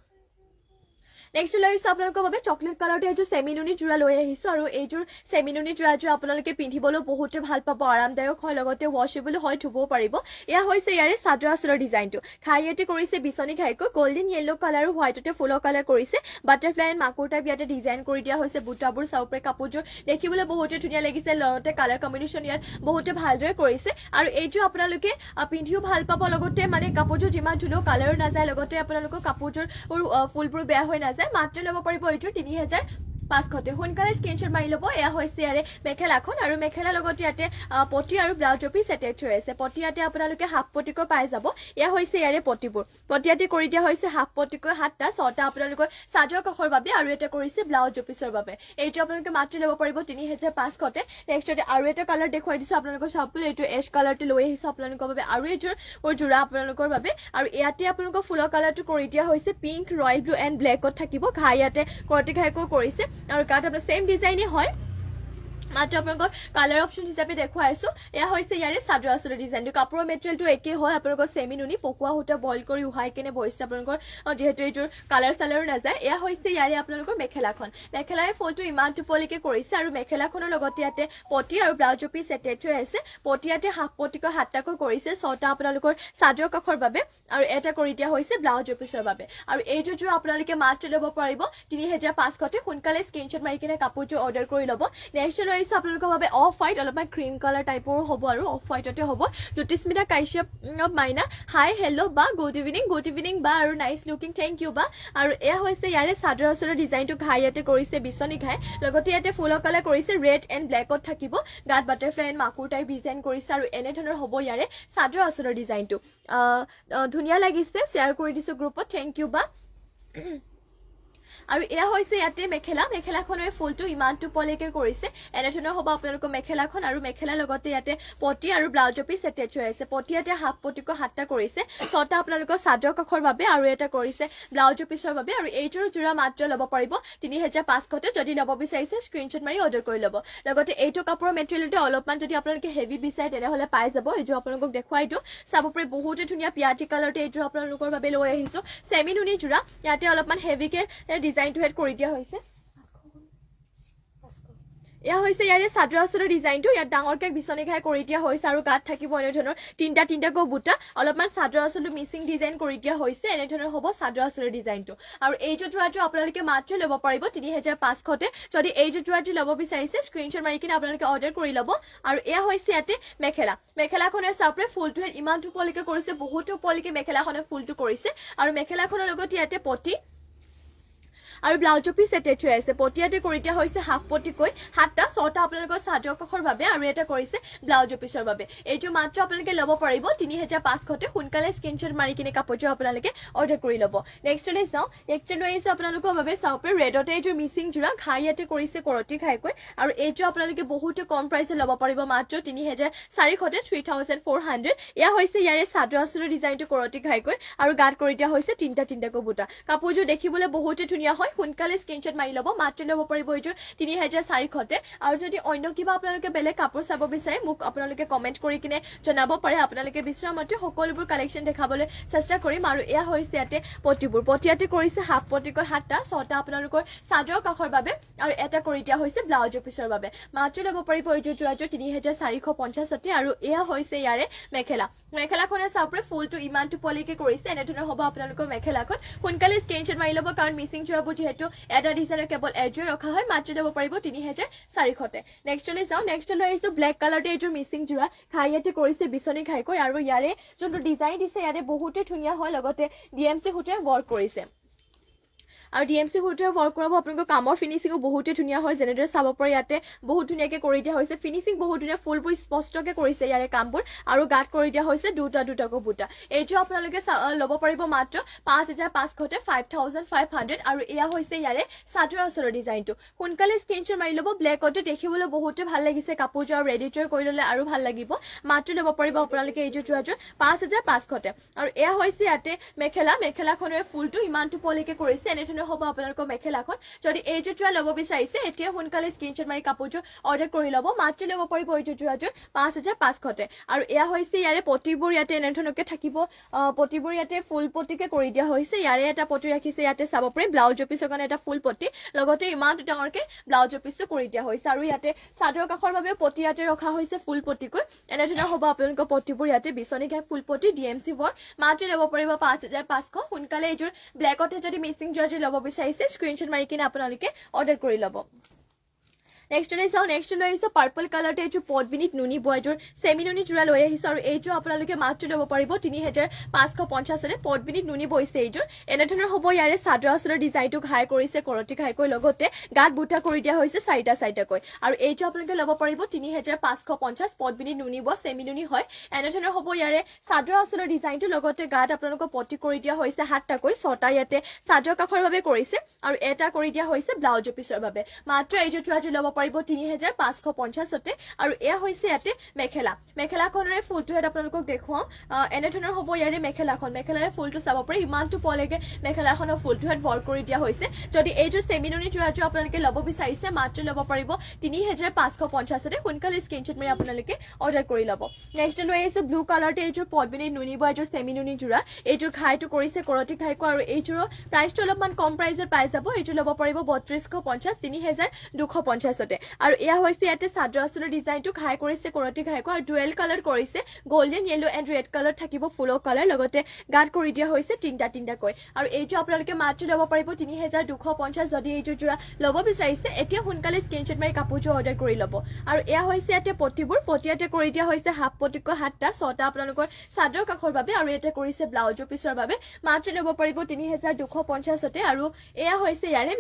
নেক্সট লৈ আহিছো আপোনালোকৰ বাবে চকলেট কালাৰতে এইযোৰ চেমিনুনি জোৰা লৈ আহিছো আৰু এইযোৰ চেমিনুনি জোৰাযোৰ আপোনালোকে পিন্ধিবলৈ বহুতে ভাল পাব আৰামদায়ক হয় লগতে ৱাশেবল হয় ধুবও পাৰিব এয়া হৈছে ইয়াৰে চাদৰ আঁচলৰ ডিজাইনটো খাইয়াতে কৰিছে বিচনী ঘাইকৈ গোল্ডেন য়েল্লো কালাৰ আৰু হোৱাইটতে ফুলৰ কালাৰ কৰিছে বাটাৰফ্লাই এণ্ড মাকুৰ টাইপ ইয়াতে ডিজাইন কৰি দিয়া হৈছে বুটাবোৰ চাব পাৰে কাপোৰযোৰ দেখিবলৈ বহুতে ধুনীয়া লাগিছে লগতে কালাৰ কম্বিনেশ্যন ইয়াত বহুতে ভালদৰে কৰিছে আৰু এইযোৰ আপোনালোকে পিন্ধিও ভাল পাব লগতে মানে কাপোৰযোৰ যিমান ধুলেও কালাৰো নাযায় লগতে আপোনালোকৰ কাপোৰযোৰ ফুলবোৰ বেয়া হৈ নাযায় মাত্ৰ ল'ব পাৰিব এইটো 3500 সোনকালে স্ক্ৰীনশ্বট মাৰি ল'ব এয়া হৈছে ইয়াৰে মেখেলাখন আৰু মেখেলাৰ লগত ইয়াতে পটি আৰু ব্লাউজৰ পিছ এটেচ হৈ আছে পটি ইয়াতে আপোনালোকে হাফ পটিকৈ পাই যাব এয়া হৈছে ইয়াৰে পটিবোৰ পটিয়াতে কৰি দিয়া হৈছে হাফ পটিকৈ 7টা 6টা আপোনালোকৰ চাদৰ কাষৰ বাবে আৰু এটা কৰিছে ব্লাউজৰ পিছৰ বাবে এইটো আপোনালোকে মাত্ৰ ল'ব পাৰিব 3500 নেক্সটতে আৰু এটা কালাৰ দেখুৱাই দিছো আপোনালোকৰ চাবলৈ এইটো এছ কালাৰটো লৈ আহিছো আপোনালোকৰ বাবে আৰু এইযোৰ জোৰা আপোনালোকৰ বাবে আৰু ইয়াতে আপোনালোকৰ ফুলৰ কালাৰটো কৰি দিয়া হৈছে পিংক ৰয়েল ব্লু এণ্ড ব্লেকত থাকিব ঘাই ইয়াতে কৰ্টি ঘাইকৈ কৰিছে আৰু গাত আপোনাৰ সেম ডিজাইনে হয় মাত্ৰ আপোনালোকৰ কালাৰ অপশ্যন হিচাপে দেখুৱাইছো এয়া হৈছে ইয়াৰে চাদৰ আঁচলৰ ডিজাইনটো কাপোৰৰ মেটেৰিয়েলটো একে হয় আপোনালোকৰ চেমিনুনি পকোৱা সূতা বইল কৰি উহাই কেনে বহিছে আপোনালোকৰ যিহেতু এইটোৰ কালাৰ চালাৰো নাযায় এয়া হৈছে ইয়াৰে আপোনালোকৰ মেখেলাৰে ফুলটো ইমান টোপলিকে কৰিছে আৰু মেখেলাখনৰ লগতে ইয়াতে পটি আৰু ব্লাউজৰ পিছ এটেচ হৈ আছে পটি ইয়াতে হাফ পটিকৈ 7টাকৈ কৰিছে 6টা আপোনালোকৰ চাদৰ কাষৰ বাবে আৰু এটা কৰি দিয়া হৈছে ব্লাউজৰ পিছৰ বাবে আৰু এইটো জোৰ আপোনালোকে মাত্ৰ ল'ব পাৰিব 3500 সোনকালে স্ক্ৰীনশ্বট মাৰি কিনে কাপোৰটো অৰ্ডাৰ কৰি ল'ব নেক্সট লৈ আপোনালোকৰ বাবে অফ হোৱাইট অলপমান ক্ৰীম কালাৰ টাইপৰো হ'ব আৰু অফ হোৱাইটতে হ'ব জ্যোতিস্মিতা কাশ্যপ মাইনা হাই হেল্ল' বা গুড ইভিনিং বা আৰু নাইচ লুকিং থেংক ইউ বা আৰু এয়া হৈছে ইয়াৰে চাদৰ আঁচলৰ ডিজাইনটো ঘাই ইয়াতে কৰিছে বিচনী ঘাই লগতে ইয়াতে ফুলৰ কালাৰ কৰিছে ৰেড এণ্ড ব্লেকত থাকিব গাত বাটাৰফ্লাই এণ্ড মাকুৰ টাইপ ডিজাইন কৰিছে আৰু এনেধৰণৰ হ'ব ইয়াৰে চাদৰ আঁচলৰ ডিজাইনটো ধুনীয়া লাগিছে শ্বেয়াৰ কৰি দিছো গ্ৰুপত থেংক ইউ বা আৰু এয়া হৈছে ইয়াতে মেখেলাখনৰ ফুলটো ইমানটো পলেকে কৰিছে এনে ধৰণৰ হ'ব আপোনালোকৰ মেখেলাখন আৰু মেখেলাৰ লগতে ইয়াতে পটি আৰু ব্লাউজ পিচ এটেচ হৈ আছে পটি ইয়াতে হাফ পটিকো 7টা কৰিছে 6টা আপোনালোকৰ চাদৰ কাখৰ বাবে আৰু এটা কৰিছে ব্লাউজ পিচৰ বাবে আৰু এইটোৰ জোৰা মাত্ৰ ল'ব পাৰিব 3500 যদি ল'ব বিচাৰিছে স্ক্ৰিনশ্বট মাৰি অৰ্ডাৰ কৰি ল'ব লগতে এইটো কাপোৰৰ মেটেৰিয়েলটো অলপমান যদি আপোনালোকে হেভি বিচাৰে তেনেহলে পাই যাব এইটো আপোনালোকক দেখুৱাইটো চাব পাৰি বহুতে ধুনীয়া পিয়াটি কালাৰতে এইটো আপোনালোকৰ বাবে লৈ আহিছো সেমি নুনি জোৰা ইয়াতে অলপমান হেভিকে ডিজাইনটো হেড কৰি দিয়া হৈছে এয়া হৈছে ইয়াৰে চাদৰ আঁচলৰ ডিজাইনটো ইয়াত ডাঙৰকে বিচনী ঘাই কৰি দিয়া হৈছে আৰু গাত থাকিব এনে ধৰণৰ তিনটা বুটা অলপমান চাদৰ আঁচলটো মিক্সিং ডিজাইন কৰি দিয়া হৈছে এনে ধৰণৰ হ'ব চাদৰ আঁচলৰ ডিজাইনটো আৰু এই জোৰাটো আপোনালোকে মাত্ৰ ল'ব পাৰিব 3500 যদি এই জোৰাটো ল'ব বিচাৰিছে স্ক্ৰিনশ্বট মাৰি কিনে আপোনালোকে অৰ্ডাৰ কৰি ল'ব আৰু এয়া হৈছে ইয়াতে মেখেলাখনৰ চাপৰে ফুলটো ইমানটো পলিকে কৰিছে বহুতো পলিকে মেখেলাখনৰ ফুলটো কৰিছে আৰু মেখেলাখনৰ লগত ইয়াতে পটি আৰু ব্লাউজ পিচ এটেচ হৈ আছে পটিয়াতে কৰি দিয়া হৈছে হাফ পটিকৈ 7টা 6টা আপোনালোকৰ চাদৰ কাখৰ বাবে আৰু এটা কৰিছে ব্লাউজ পিচৰ বাবে এইটো মাত্ৰ আপোনালোকে ল'ব পাৰিব 3500 সোনকালে স্ক্ৰিনশ্বট মাৰি কিনে কাপোৰটো আপোনালোকে অৰ্ডাৰ কৰি ল'ব নেক্সট লৈ চাও নেক্সট লৈ আহিছো আপোনালোকৰ বাবে চাওপে ৰেডতে এইটো মিচিং জোৰা ঘাইয়াতে কৰিছে কৰটি ঘাইকৈ আৰু এইটো আপোনালোকে বহুত কম প্ৰাইসে ল'ব পাৰিব মাত্ৰ 3400 3400 এয়া হৈছে ইয়াৰে চাদৰ আঁচলৰ ডিজাইনটো কৰটি ঘাইকৈ আৰু গাত কৰি দিয়া হৈছে তিনটা বুটা কাপোৰটো দেখিবলৈ বহুত ধুনীয়া হয় সোনকালে স্ক্ৰিনশ্বট মাৰি ল'ব মাত্ৰ ল'ব পাৰিব এইটো 3400 আৰু যদি অন্য কিবা আপোনালোকে বেলেগ কাপোৰ চাব বিচাৰে মোক আপোনালোকে কমেন্ট কৰি কিনে জনাব পাৰে আপোনালোকে বিচৰা মতে সকলোবোৰ কালেকচন দেখাবলৈ চেষ্টা কৰিম আৰু এয়া হৈছে ইয়াতে পটিয়াতে কৰিছে হাফ পটিকৈ 7টা 6টা আপোনালোকৰ চাদৰ কাখৰ বাবে আৰু এটা কৰি দিয়া হৈছে ব্লাউজ পিচৰ বাবে মাত্ৰ ল'ব পাৰিব এইটো জোৰাটো 3450 আৰু এয়া হৈছে ইয়াৰে মেখেলাখনৰ চাপৰে ফুলটো ইমানটো পলিকে কৰিছে এনে ধৰণৰ হ'ব আপোনালোকৰ মেখেলাখন সোনকালে স্ক্ৰিনশ্বট মাৰি ল'ব কাৰণ মিচিং জোৰাবোৰ যেহেতু এটা ডিজাইনৰ কেৱল এড্ৰে ৰখা হয় মাত্ৰ ল'ব পাৰিব 3400 নেক্সট লৈ যাও নেক্সট লৈ আহিছো ব্লেক কালাৰতে এইটো মিচিং জোৰা ঘাইয়াতে কৰিছে বিচনী ঘাইকৈ আৰু ইয়াৰে যোনটো ডিজাইন দিছে ইয়াৰে বহুতে ধুনীয়া হয় লগতে ডিএমসি হুটে ৱৰ্ক কৰিছে আৰু ডিএমসি হুটে ৱৰ্ক কৰাব আপোনালোকৰ কামৰ ফিনিশিংও বহুত ধুনীয়া হয় যেনেদৰে চাব পাৰি ইয়াতে বহুত ধুনীয়াকে কৰি দিয়া হৈছে ফিনিশিং বহুত ধুনীয়া ফুলবোৰ স্পষ্টকে কৰিছে ইয়াৰে কামবোৰ আৰু গাত কৰি দিয়া হৈছে দুটাকৈ বুটা এইটো আপোনালোকে ল'ব পাৰিব মাত্ৰ 5500 5500 আৰু এয়া হৈছে ইয়াৰে চাদৰ আঁচলৰ ডিজাইনটো সোনকালে স্ক্ৰিনশ্বট মাৰি ল'ব ব্লেকতে দেখিবলৈ বহুত ভাল লাগিছে কাপোৰটো ৰেডি টু কৰি ল'লে আৰু ভাল লাগিব মাত্ৰ ল'ব পাৰিব আপোনালোকে এইটো জোৰাটো 5500 আৰু এয়া হৈছে ইয়াতে মেখেলাখনৰ ফুলটো ইমানটো পলিকে কৰিছে এনে ধৰণৰ হ'ব আপোনালোকৰ মেখেলাখন যদি এই জোৰা ল'ব বিচাৰিছে এতিয়া সোনকালে স্ক্ৰিনশ্বট মাৰি কাপোৰটো অৰ্ডাৰ কৰি ল'ব মাত্ৰ ল'ব পাৰিব এই জোৰাটো 5500 আৰু এয়া হৈছে ইয়াৰে পটিবোৰ ইয়াতে এনে ধৰণকে থাকিব পটিবোৰ ইয়াতে ফুল পটিকে কৰি দিয়া হৈছে ইয়াৰে এটা পটি ৰাখিছে ইয়াতে চাব পাৰি ব্লাউজ পিচৰ কাৰণে এটা ফুল পটি লগতে ইমান ডাঙৰকে ব্লাউজ পিচো কৰি দিয়া হৈছে আৰু ইয়াতে চাদৰ কাখৰ বাবে পটি ইয়াতে ৰখা হৈছে ফুল পটিকৈ এনে ধৰণৰ হ'ব আপোনালোকৰ পটিবোৰ ইয়াতে বিচনী ঘাই ফুল পটি ডিএমসি ৱৰ্ক মাত্ৰ ল'ব পাৰিব 5500 সোনকালে এইযোৰ ব্লেকতে যদি মিচিং জৰ্জি ল'ব বিচাৰিছে স্ক্ৰিনশ্বট মাৰি কিনে আপোনালোকে অৰ্ডাৰ কৰি ল'ব নেক্সট লৈ চাও নেক্সট লৈ আহিছো পাৰ্পল কালাৰতে এইটো পটবিনিত নুনি বয়জোৰ সেমি নুনি জোৰা লৈ আহিছো আৰু এইটো আপোনালোকে মাত্ৰ ল'ব পাৰিব 3550 পটবিনিত নুনি বইছে এইটো এনে ধৰণৰ হ'ব ইয়াৰে চাদৰ আঁচলৰ ডিজাইনটো ঘাই কৰিছে কৰটি ঘাইকৈ লগতে গাত বুটা কৰি দিয়া হৈছে চাৰিটাকৈ আৰু এইটো আপোনালোকে ল'ব পাৰিব 3550 পটবিনিত নুনি বয় সেমি নুনি হয় এনে ধৰণৰ হ'ব ইয়াৰে চাদৰ আঁচলৰ ডিজাইনটো লগতে গাত আপোনালোকক পটি কৰি দিয়া হৈছে 7টাকৈ 6টা ইয়াতে চাদৰ কাখৰ বাবে কৰিছে আৰু এটা কৰি দিয়া হৈছে ব্লাউজ পিচৰ বাবে মাত্ৰ এইটো জোৰাটো ল'ব পাৰিব 3550 আৰু এয়া হৈছে ইয়াতে মেখেলাখনৰে ফুলটো এটা আপোনালোকক দেখুৱাও এনে ধৰণৰ হ'ব ইয়াৰে মেখেলাৰে ফুলটো চাব পাৰি ইমানটো পলেকে মেখেলাখনৰ ফুলটো হেড ৱৰ্ক কৰি দিয়া হৈছে যদি এইটো সেমি নুনি জোৰাটো আপোনালোকে ল'ব বিচাৰিছে মাত্ৰ ল'ব পাৰিব 3550 সোনকালে স্ক্ৰিনশ্বট মাৰি আপোনালোকে অৰ্ডাৰ কৰি ল'ব নেক্সট লৈ আহিছো ব্লু কালাৰতে এইটো পটবিনি নুনি বয় এইটো সেমি নুনি জোৰা এইটো ঘাইটো কৰিছে কৰটি ঘাইকৈ আৰু এইটোৰ প্ৰাইসটো অলপমান কম প্ৰাইসত পাই যাব এইটো ল'ব পাৰিব 3250 3250 আৰু এয়া হৈছে ইয়াতে চাদৰ আঁচলৰ ডিজাইনটো ঘাই কৰিছে কৰটি ঘাইকৈ আৰু ডুৱেল কালাৰ কৰিছে golden yellow and red colour থাকিব ফুলৰ কালাৰ লগতে গাত কৰি দিয়া হৈছে তিনটাকৈ আৰু এইটো আপোনালোকে মাত্ৰ ল'ব পাৰিব 3250 যদি এইটো জোৰা ল'ব বিচাৰিছে এতিয়া সোনকালে স্ক্ৰিনশ্বট মাৰি কাপোৰটো অৰ্ডাৰ কৰি ল'ব আৰু এয়া হৈছে ইয়াতে পটিয়াতে কৰি দিয়া হৈছে হাফ পটিকৈ 7টা 6টা আপোনালোকৰ চাদৰ কাখৰ বাবে আৰু এটা কৰিছে ব্লাউজ পিচৰ বাবে মাত্ৰ ল'ব পাৰিব 3250 আৰু এয়া হৈছে ইয়াৰে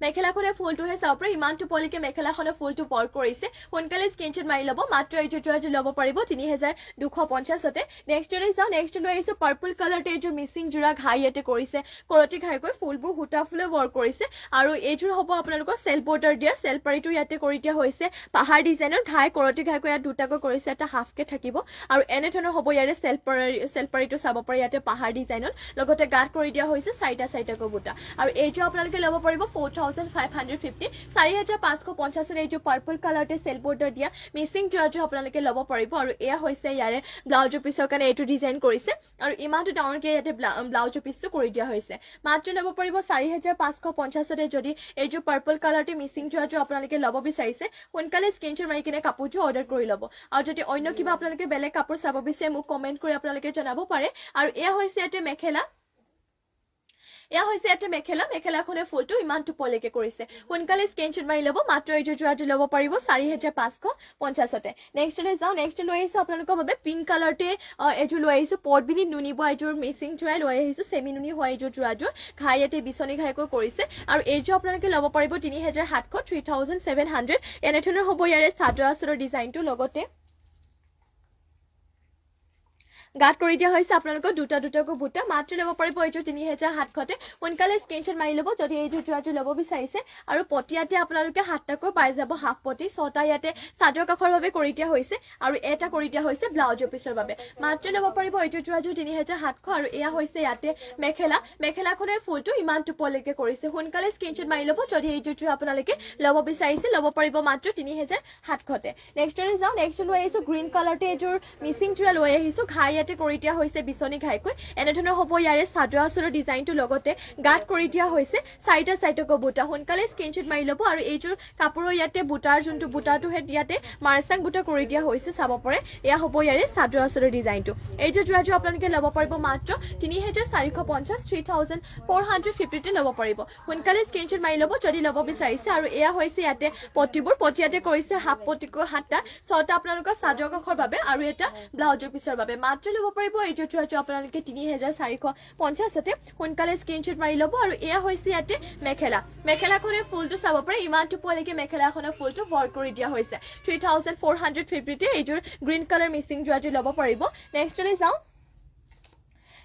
মেখেলাখনে ফুলটোহে চাব পাৰে ইমানটো পলিকে মেখেলাখনে ফুলটো ৱৰ্ক কৰিছে সোনকালে স্ক্ৰীনশ্বট মাৰি ল'ব মাত্ৰ এইটো যোৰাটো ল'ব পাৰিব 3250তে নেক্সটলৈ যাওঁ নেক্সট লৈ আহিছো পাৰ্পল কালাৰতে এইযোৰ মিচিং যোৰা ঘাই ইয়াতে কৰিছে কৰতি ঘাইকৈ ফুলবোৰ সূতা ফুলে ৱৰ্ক কৰিছে আৰু এইযোৰ হ'ব আপোনালোকৰ সেল বৰ্ডাৰ দিয়া সেল পাৰিটো ইয়াতে কৰি দিয়া হৈছে পাহাৰ ডিজাইনৰ ঘাই কৰতি ঘাইকৈ ইয়াত দুটাকৈ কৰিছে এটা হাফকে থাকিব আৰু এনে ধৰণৰ হ'ব ইয়াৰে সেল পাৰিটো চাব পাৰে ইয়াতে পাহাৰ ডিজাইনত লগতে গাত কৰি দিয়া হৈছে চাৰিটাকৈ বুটা আৰু এইযোৰ আপোনালোকে ল'ব পাৰিব 4550 4550 এইযোৰ পাৰ্পল কালাৰতে সেল বৰ্ডাৰ দিয়া মিচিং যোৰাটো আপোনালোকে ল'ব পাৰিব আৰু এয়া হৈছে ইয়াৰে ব্লাউজৰ পিছৰ কাৰণে এইটো ডিজাইন কৰিছে আৰু ইমানটো ডাঙৰকে ইয়াতে ব্লাউজৰ পিছটো কৰি দিয়া হৈছে মাত্ৰ ল'ব পাৰিব 4550তে যদি এইযোৰ পাৰ্পল কালাৰতে মিচিং যোৰাটো আপোনালোকে ল'ব বিচাৰিছে সোনকালে স্ক্ৰীনশ্বট মাৰি কিনে কাপোৰটো অৰ্ডাৰ কৰি ল'ব আৰু যদি অন্য কিবা আপোনালোকে বেলেগ কাপোৰ চাব বিচাৰে মোক কমেন্ট কৰি আপোনালোকে জনাব পাৰে আৰু এয়া হৈছে ইয়াতে মেখেলা এয়া হৈছে এটা মেখেলাখনে ফুলটো ইমানটো পলেকে কৰিছে সোনকালে স্ক্ৰীনশ্বট মাৰি ল'ব মাত্ৰ এইটো যোৰাটো ল'ব পাৰিব 4550তে নেক্সটলৈ যাওঁ নেক্সট লৈ আহিছো আপোনালোকৰ বাবে পিংক কালাৰতে এইটো লৈ আহিছো পটবিনি নুনিব এইটোৰ মিচিং যোৰাই লৈ আহিছো সেমি নুনি হয় এইটো যোৰাটো ঘাই ইয়াতে বিচনী ঘাইকৈ কৰিছে আৰু এইটো আপোনালোকে ল'ব পাৰিব 3700 3700 এনেধৰণৰ হ'ব ইয়াৰে চাদৰ আচলৰ ডিজাইনটো লগতে গাত কৰি দিয়া হৈছে আপোনালোকৰ দুটাকৈ বুটা মাত্ৰ ল'ব পাৰিব এইটো 3700তে সোনকালে স্ক্ৰীনশ্বট মাৰি ল'ব যদি এইটো যোৰাটো ল'ব বিচাৰিছে আৰু পটিয়াতে আপোনালোকে 7টাকৈ পাই যাব হাফ পটি 6টা ইয়াতে চাদৰ কাষৰ বাবে কৰি দিয়া হৈছে আৰু এটা কৰি দিয়া হৈছে ব্লাউজৰ পিছৰ বাবে মাত্ৰ ল'ব পাৰিব এইটো যোৰাটো 3700 আৰু এয়া হৈছে ইয়াতে মেখেলাখনৰ ফুলটো ইমানটো পলেকে কৰিছে সোনকালে স্ক্ৰীনশ্বট মাৰি ল'ব যদি এইটো যোৰা আপোনালোকে ল'ব বিচাৰিছে ল'ব পাৰিব মাত্ৰ 3700তে নেক্সটলৈ যাওঁ নেক্সট লৈ আহিছো গ্ৰীণ কালাৰতে এইটোৰ মিচিং যোৰা লৈ আহিছো ঘাই কৰি দিয়া হৈছে বিচনী ঘাইকৈ এনেধৰণৰ হ'ব ইয়াৰে চাদৰ আচলৰ ডিজাইনটো লগতে গাত কৰি দিয়া হৈছে চাৰিটাকৈ বুটা সোনকালে স্ক্ৰীনশ্বট মাৰি ল'ব আৰু এইযোৰ কাপোৰৰ ইয়াতে বুটাৰ যোনটো বুটাটো হে ইয়াতে মাৰ্চাং বুটা কৰি দিয়া হৈছে চাব পাৰে এয়া হ'ব ইয়াৰে চাদৰ আচলৰ ডিজাইনটো এইটো যোৰাটো আপোনালোকে ল'ব পাৰিব মাত্ৰ 3450 3450তে ল'ব পাৰিব সোনকালে স্ক্ৰীনশ্বট মাৰি ল'ব যদি ল'ব বিচাৰিছে আৰু এয়া হৈছে ইয়াতে পটিয়াতে কৰিছে হাফ পটিকৈ 7টা 6টা আপোনালোকৰ চাদৰ কাষৰ বাবে আৰু এটা ব্লাউজৰ পিছৰ বাবে মাত্ৰ ল'ব পাৰিব এইটো যোৰাটো আপোনালোকে 3450তে সোনকালে স্ক্ৰীনশ্বট মাৰি ল'ব আৰু এয়া হৈছে ইয়াতে মেখেলাখনৰ ফুলটো চাব পাৰে ইমানটো পলেকে মেখেলাখনৰ ফুলটো ৱৰ্ক কৰি দিয়া হৈছে 3450তে এইটোৰ গ্ৰীণ কালাৰ মিচিং যোৰাটো ল'ব পাৰিব নেক্সটলৈ যাওঁ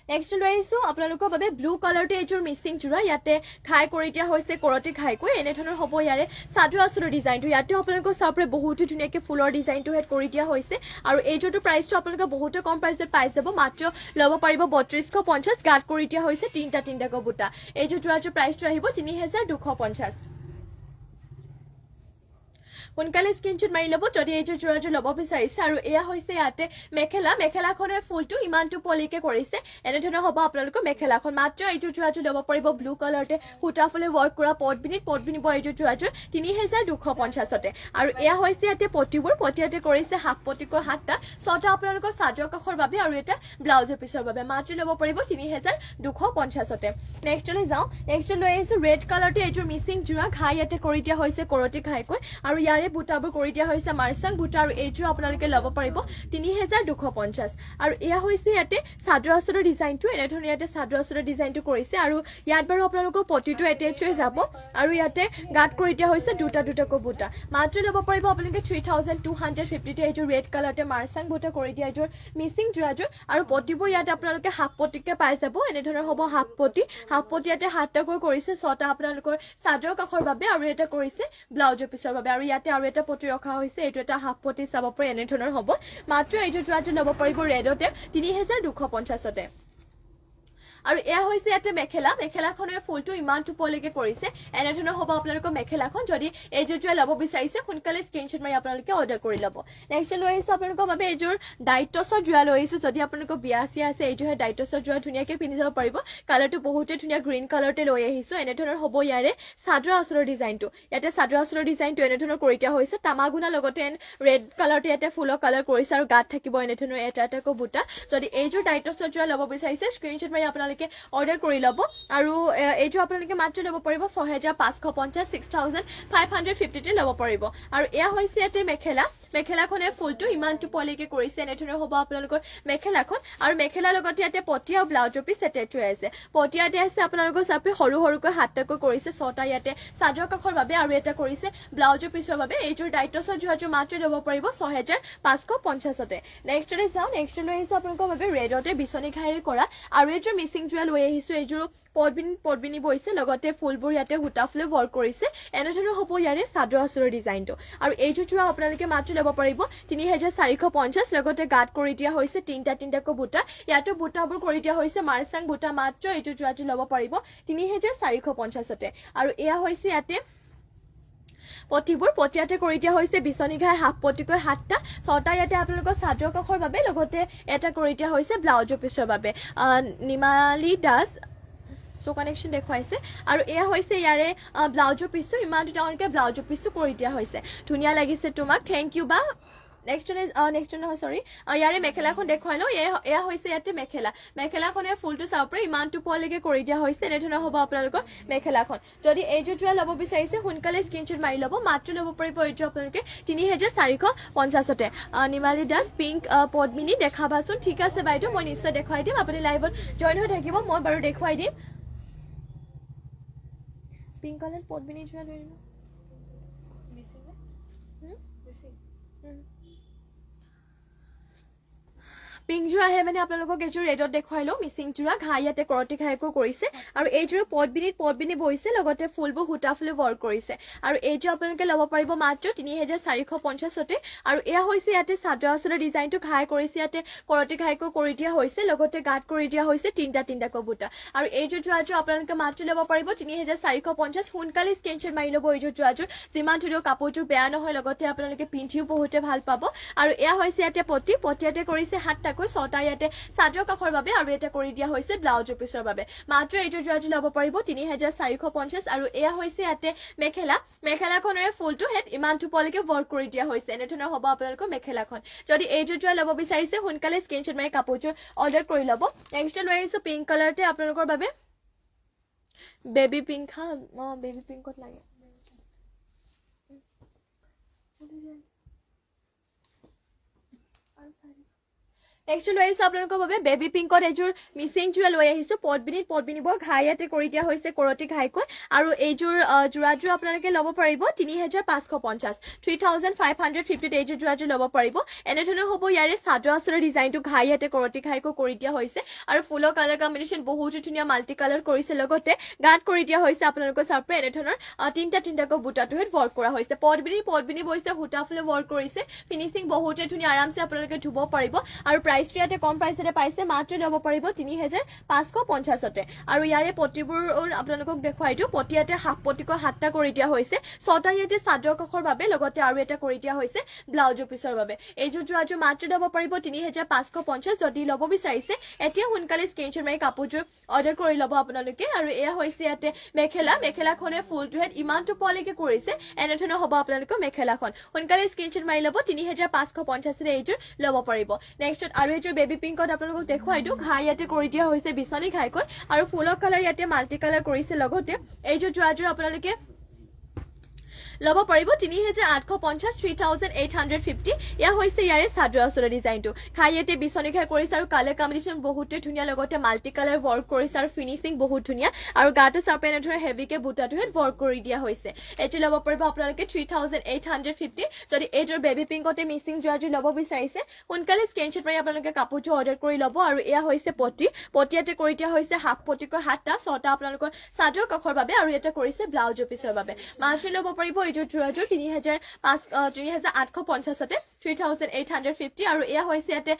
নেক্সট লৈ আহিছো আপোনালোকৰ বাবে ব্লু কালাৰতে এইটোৰ মিচিং যোৰা ইয়াতে ঘাই কৰি দিয়া হৈছে কৰতি ঘাইকৈ এনেধৰণৰ হ'ব ইয়াৰে চাদৰ আচলৰ ডিজাইনটো ইয়াতে আপোনালোকৰ চাপৰে বহুতো ধুনীয়াকৈ ফুলৰ ডিজাইনটো হেড কৰি দিয়া হৈছে আৰু এইটোৰ প্ৰাইচটো আপোনালোকে বহুতো কম প্ৰাইচত পাই যাব মাত্ৰ ল'ব পাৰিব 3250 গাত কৰি দিয়া হৈছে তিনটাকৈ বুটা এইটো যোৰাটোৰ প্ৰাইচটো আহিব 3250 সোনকালে স্ক্ৰীনশ্বট মাৰি ল'ব যদি এইটো যোৰাটো ল'ব বিচাৰিছে আৰু এয়া হৈছে ইয়াতে মেখেলাখনৰ ফুলটো ইমানটো পলিকে কৰিছে এনেধৰণৰ হ'ব আপোনালোকৰ মেখেলাখন মাত্ৰ এইটো যোৰাটো ল'ব পাৰিব ব্লু কালাৰতে সূতা ফুলে ৱৰ্ক কৰা পটবিনিব এইটো যোৰাটো 3250তে আৰু এয়া হৈছে ইয়াতে পটিয়াতে কৰিছে হাফ পটিকৈ 7টা 6টা আপোনালোকৰ চাদৰ কাষৰ বাবে আৰু এটা ব্লাউজৰ পিছৰ বাবে মাত্ৰ ল'ব পাৰিব 3250তে নেক্সটলৈ যাওঁ নেক্সট লৈ আহিছো ৰেড কালাৰতে এইটোৰ মিচিং যোৰা ঘাই ইয়াতে কৰি দিয়া হৈছে কৰতি ঘাইকৈ আৰু ইয়াৰে বুটাবোৰ কৰি দিয়া হৈছে মাৰ্চাং বুটা আৰু এইটো আপোনালোকে ল'ব পাৰিব 3250 আৰু এয়া হৈছে ইয়াতে চাদৰ আচলৰ ডিজাইনটো এনেধৰণৰ ইয়াতে চাদৰ আচলৰ ডিজাইনটো কৰিছে আৰু ইয়াত বাৰু আপোনালোকৰ পটিটো এটেচ হৈ যাব আৰু ইয়াতে গাত কৰি দিয়া হৈছে দুটাকৈ বুটা মাত্ৰ ল'ব পাৰিব আপোনালোকে 3250তে এইটো ৰেড কালাৰতে মাৰ্চাং বুটা কৰি দিয়া এইটো মিচিং যোৰাটো আৰু পটিবোৰ ইয়াতে আপোনালোকে হাফ পটিকে পাই যাব এনেধৰণৰ হ'ব হাফ পটি ইয়াতে 7টাকৈ কৰিছে 6টা আপোনালোকৰ চাদৰ কাষৰ বাবে আৰু এটা কৰিছে ব্লাউজৰ পিছৰ বাবে আৰু ইয়াতে আৰু এটা পটি ৰখা হৈছে এইটো এটা হাফ পটি চাব পাৰে এনেধৰণৰ হ'ব মাত্ৰ এইটো যোৰাটো ল'ব পাৰিব ৰেডতে 3250তে আৰু এয়া হৈছে ইয়াতে মেখেলাখনৰ ফুলটো ইমানটো পলেকে কৰিছে এনেধৰণৰ হ'ব আপোনালোকৰ মেখেলাখন যদি এইযোৰ যোৰা ল'ব বিচাৰিছে সোনকালে স্ক্ৰীনশ্বট মাৰি আপোনালোকে অৰ্ডাৰ কৰি ল'ব নেক্সট লৈ আহিছো আপোনালোকৰ বাবে এইযোৰ ডাইটছৰ যোৰা লৈ আহিছো যদি আপোনালোকৰ বিয়া চিয়া আছে এইযোৰ ডাইটছৰ যোৰা ধুনীয়াকৈ পিন্ধি যাব পাৰিব কালাৰটো বহুতে ধুনীয়া গ্ৰীণ কালাৰতে লৈ আহিছো এনেধৰণৰ হ'ব ইয়াৰে চাদৰ আচলৰ ডিজাইনটো ইয়াতে চাদৰ আচলৰ ডিজাইনটো এনেধৰণৰ কৰি দিয়া হৈছে তামাগুনা লগতে ৰেড কালাৰতে ইয়াতে ফুলৰ কালাৰ কৰিছে আৰু গাত থাকিব এনেধৰণৰ এটাকৈ বুটা যদি এইযোৰ ডাইটছৰ যোৰা ল'ব বিচাৰিছে স্ক্ৰীনশ্বট মাৰি আপোনালোকে অৰ্ডাৰ কৰি ল'ব আৰু এইটো আপোনালোকে মাত্ৰ ল'ব পাৰিব 6550 6550তে ল'ব পাৰিব আৰু এয়া হৈছে ইয়াতে মেখেলাখনে ফুলটো ইমানটো পলেকে কৰিছে এনেধৰণৰ হ'ব আপোনালোকৰ মেখেলাখন আৰু মেখেলাৰ লগতে ইয়াতে পটি আৰু ব্লাউজৰ পিছ এটেচ হৈ আছে পটিয়াতে আছে আপোনালোকৰ চাপে সৰু সৰুকৈ হাতটাকৈ কৰিছে ছটা ইয়াতে চাদৰ কাষৰ বাবে আৰু এটা কৰিছে ব্লাউজৰ পিছৰ বাবে এইযোৰ ডাইটছৰ যোৱাযোৰ মাত্ৰ ল'ব পাৰিব 6550তে নেক্সটতে যাওঁ নেক্সট লৈ আহিছো আপোনালোকৰ বাবে ৰেডতে বিচনী ঘাইৰে কৰা আৰু এইযোৰ মিচিং জুৱেল লৈ আহিছো এইযোৰ পদ্মিনী বৈছে লগতে ফুলবোৰ ইয়াতে সূতা ফুলে ৱৰ্ক কৰিছে এনেধৰণৰ হ'ব ইয়াৰে চাদৰ আঁচলৰ ডিজাইনটো আৰু এইযোৰ যোৰা আপোনালোকে মাত্ৰ ল'ব পাৰিব 3450 লগতে গাঁত কৰি দিয়া হৈছে তিনটাকৈ বুটা ইয়াতো বুটাবোৰ কৰি দিয়া হৈছে মাৰচাং বুটা মাত্ৰ এইযোৰ যোৰাটো ল'ব পাৰিব 3450তে আৰু এয়া হৈছে ইয়াতে পটিবোৰ পটিয়াতে কৰি দিয়া হৈছে বিচনী ঘাই হাফ পটিকৈ 7টা 6টা ইয়াতে আপোনালোকৰ চাদৰ কাষৰ বাবে লগতে এটা কৰি দিয়া হৈছে ব্লাউজৰ পিছৰ বাবে নিমালি দাস সো কানেকশন দেখুৱাইছে আৰু এয়া হৈছে ইয়াৰে ব্লাউজৰ পিছটো ইমান ডাঙৰকৈ ব্লাউজৰ পিছটো কৰি দিয়া হৈছে ধুনীয়া লাগিছে তোমাক থ্যাংক ইউ বা নেক্সট নহয় সৰি ইয়াৰে মেখেলাখন দেখুৱাই লওঁ এয়া হৈছে ইয়াতে মেখেলাখনে ফুলটো চাওঁপৰে ইমানটো পোৱালৈকে কৰি দিয়া হৈছে এনেধৰণৰ হ'ব আপোনালোকৰ মেখেলাখন যদি এইযোৰ যোৱা ল'ব বিচাৰিছে সোনকালে স্ক্ৰীনশ্বট মাৰি ল'ব মাত্ৰ ল'ব পাৰিব এইযোৰ আপোনালোকে 3450তে নিমালি দাস পিংক পদ্মিনী দেখাবাচোন ঠিক আছে বাইদেউ মই নিশ্চয় দেখুৱাই দিম আপুনি লাইভত জইন হৈ থাকিব মই বাৰু দেখুৱাই দিম পিংক কালাৰ পদ্মিনী যোৱা লৈ ল'ব পিংক যোৰা আহে মানে আপোনালোকক এইযোৰ ৰেডত দেখুৱাই লওঁ মিচিং যোৰা ঘাই ইয়াতে কৰতি ঘাইকৈ কৰিছে আৰু এইযোৰ পদ্মিনী বৈছে লগতে ফুলবোৰ সূতা ফুলে ৱৰ্ক কৰিছে আৰু এইযোৰ আপোনালোকে ল'ব পাৰিব মাত্ৰ 3450তে আৰু এয়া হৈছে ইয়াতে চাদৰ আঁচলৰ ডিজাইনটো ঘাই কৰিছে ইয়াতে কৰতি ঘাইকৈ কৰি দিয়া হৈছে লগতে গাঁত কৰি দিয়া হৈছে তিনটাকৈ বুটা আৰু এইযোৰ যোৰাযোৰ আপোনালোকে মাত্ৰ ল'ব পাৰিব 3450 সোনকালে স্ক্ৰীনশ্বট মাৰি ল'ব এইযোৰ যোৰাযোৰ যিমান ধুনীয়া কাপোৰযোৰ বেয়া নহয় লগতে আপোনালোকে পিন্ধিও বহুতে ভাল পাব আৰু এয়া হৈছে ইয়াতে পটিয়াতে কৰিছে 7টাকৈ 6টা ইয়াতে চাদৰ কাষৰ বাবে আৰু এটা কৰি দিয়া হৈছে ব্লাউজৰ পিছৰ বাবে মাত্ৰ এইযোৰ যোৰাযোৰ ল'ব পাৰিব 3450 আৰু এয়া হৈছে ইয়াতে মেখেলাখনৰে ফুলটো হেড ইমানটো পলৈকে ৱৰ্ক কৰি দিয়া হৈছে এনেধৰণৰ হ'ব আপোনালোকৰ মেখেলাখন যদি এইযোৰ যোৰা ল'ব বিচাৰিছে সোনকালে স্ক্ৰীনশ্বট মাৰি কাপোৰযোৰ অৰ্ডাৰ কৰি ল'ব নেক্সট লৈ আহিছো পিংক কালাৰতে আপোনালোকৰ বাবে বেবী পিংক বেবী পিংকত লাগে নেক্সট লৈ আহিছো আপোনালোকৰ বাবে বেবী পিংকত এইযোৰ মিচিং যোৰা লৈ আহিছো পদ্মিনীবোৰ ঘাই ইয়াতে কৰি দিয়া হৈছে কৰতি ঘাইকৈ আৰু এইযোৰ যোৰাযোৰ আপোনালোকে ল'ব পাৰিব 3550 3550 এইযোৰ যোৰাযোৰ ল'ব পাৰিব এনেধৰণৰ হ'ব ইয়াৰে চাদৰ আঁচলৰ ডিজাইনটো ঘাই ইয়াতে কৰতি ঘাইকৈ কৰি দিয়া হৈছে আৰু ফুলৰ কালাৰ কম্বিনেশ্যন বহুত ধুনীয়া মাল্টি কালাৰ কৰিছে লগতে গাঁত কৰি দিয়া হৈছে আপোনালোকৰ চাপৰে এনেধৰণৰ তিনটাকৈ বুটাটো হেড ৱৰ্ক কৰা হৈছে পদ্মিনী বৈছে সূতা ফুলে ৱৰ্ক কৰিছে ফিনিচিং বহুতে ধুনীয়া আৰামছে আপোনালোকে ধুব পাৰিব আৰু প্ৰাইচটো ইয়াতে কম প্ৰাইচতে পাইছে মাত্ৰ ল'ব পাৰিব 3550তে আৰু ইয়াৰে পটিবোৰ আপোনালোকক দেখুৱাই দিওঁ পটিয়াতে হাফ পটিকৈ 7টা কৰি দিয়া হৈছে 6টা ইয়াতে চাদৰ কাষৰ বাবে লগতে আৰু এটা কৰি দিয়া হৈছে ব্লাউজৰ পিছৰ বাবে এইযোৰ যোৰাযোৰ মাত্ৰ ল'ব পাৰিব 3550 যদি ল'ব বিচাৰিছে এতিয়া সোনকালে স্ক্ৰীনশ্বট মাৰি কাপোৰযোৰ অৰ্ডাৰ কৰি ল'ব আপোনালোকে আৰু এয়া হৈছে ইয়াতে মেখেলাখনে ফুলটো হেড ইমানটো পোৱালৈকে কৰিছে এনেধৰণৰ হ'ব আপোনালোকৰ মেখেলাখন সোনকালে স্ক্ৰীনশ্বট মাৰি ল'ব 3550তে এইযোৰ ল'ব পাৰিব নেক্সট আৰু এইযোৰ বেবী পিংকত আপোনালোকক দেখুৱাই দিওঁ ঘাই ইয়াতে কৰি দিয়া হৈছে বিচনী ঘাইকৈ আৰু ফুলৰ কালাৰ ইয়াতে মাল্টি কালাৰ কৰিছে লগতে এইযোৰ যোৰাযোৰ আপোনালোকে ল'ব পাৰিব 3850 3850 ইয়া হৈছে ইয়াৰে চাদৰ আঁচলৰ ডিজাইনটো ঘাই ইয়াতে বিচনী ঘাই কৰিছে আৰু কালাৰ কম্বিনেশ্যন বহুতে ধুনীয়া লগতে মাল্টি কালাৰ ৱৰ্ক কৰিছে আৰু ফিনিচিং বহুত ধুনীয়া আৰু গাটো চাপে এনেধৰণৰ হেভিকে বুটাটো হেড ৱৰ্ক কৰি দিয়া হৈছে এইটো ল'ব পাৰিব আপোনালোকে 3850 যদি এইযোৰ বেবী পিংকতে মিচিং যোৰাযোৰ ল'ব বিচাৰিছে সোনকালে স্ক্ৰীনশ্বট মাৰি আপোনালোকে কাপোৰযোৰ অৰ্ডাৰ কৰি ল'ব আৰু এয়া হৈছে পটিয়াতে কৰি দিয়া হৈছে হাফ পটিকৈ 7টা 6টা আপোনালোকৰ চাদৰ কাষৰ বাবে আৰু এটা কৰিছে ব্লাউজৰ পিছৰ বাবে মাত্ৰ ল'ব পাৰিব এইযোৰ যোৰাযোৰ 3850তে 3850 আৰু এয়া হৈছে ইয়াতে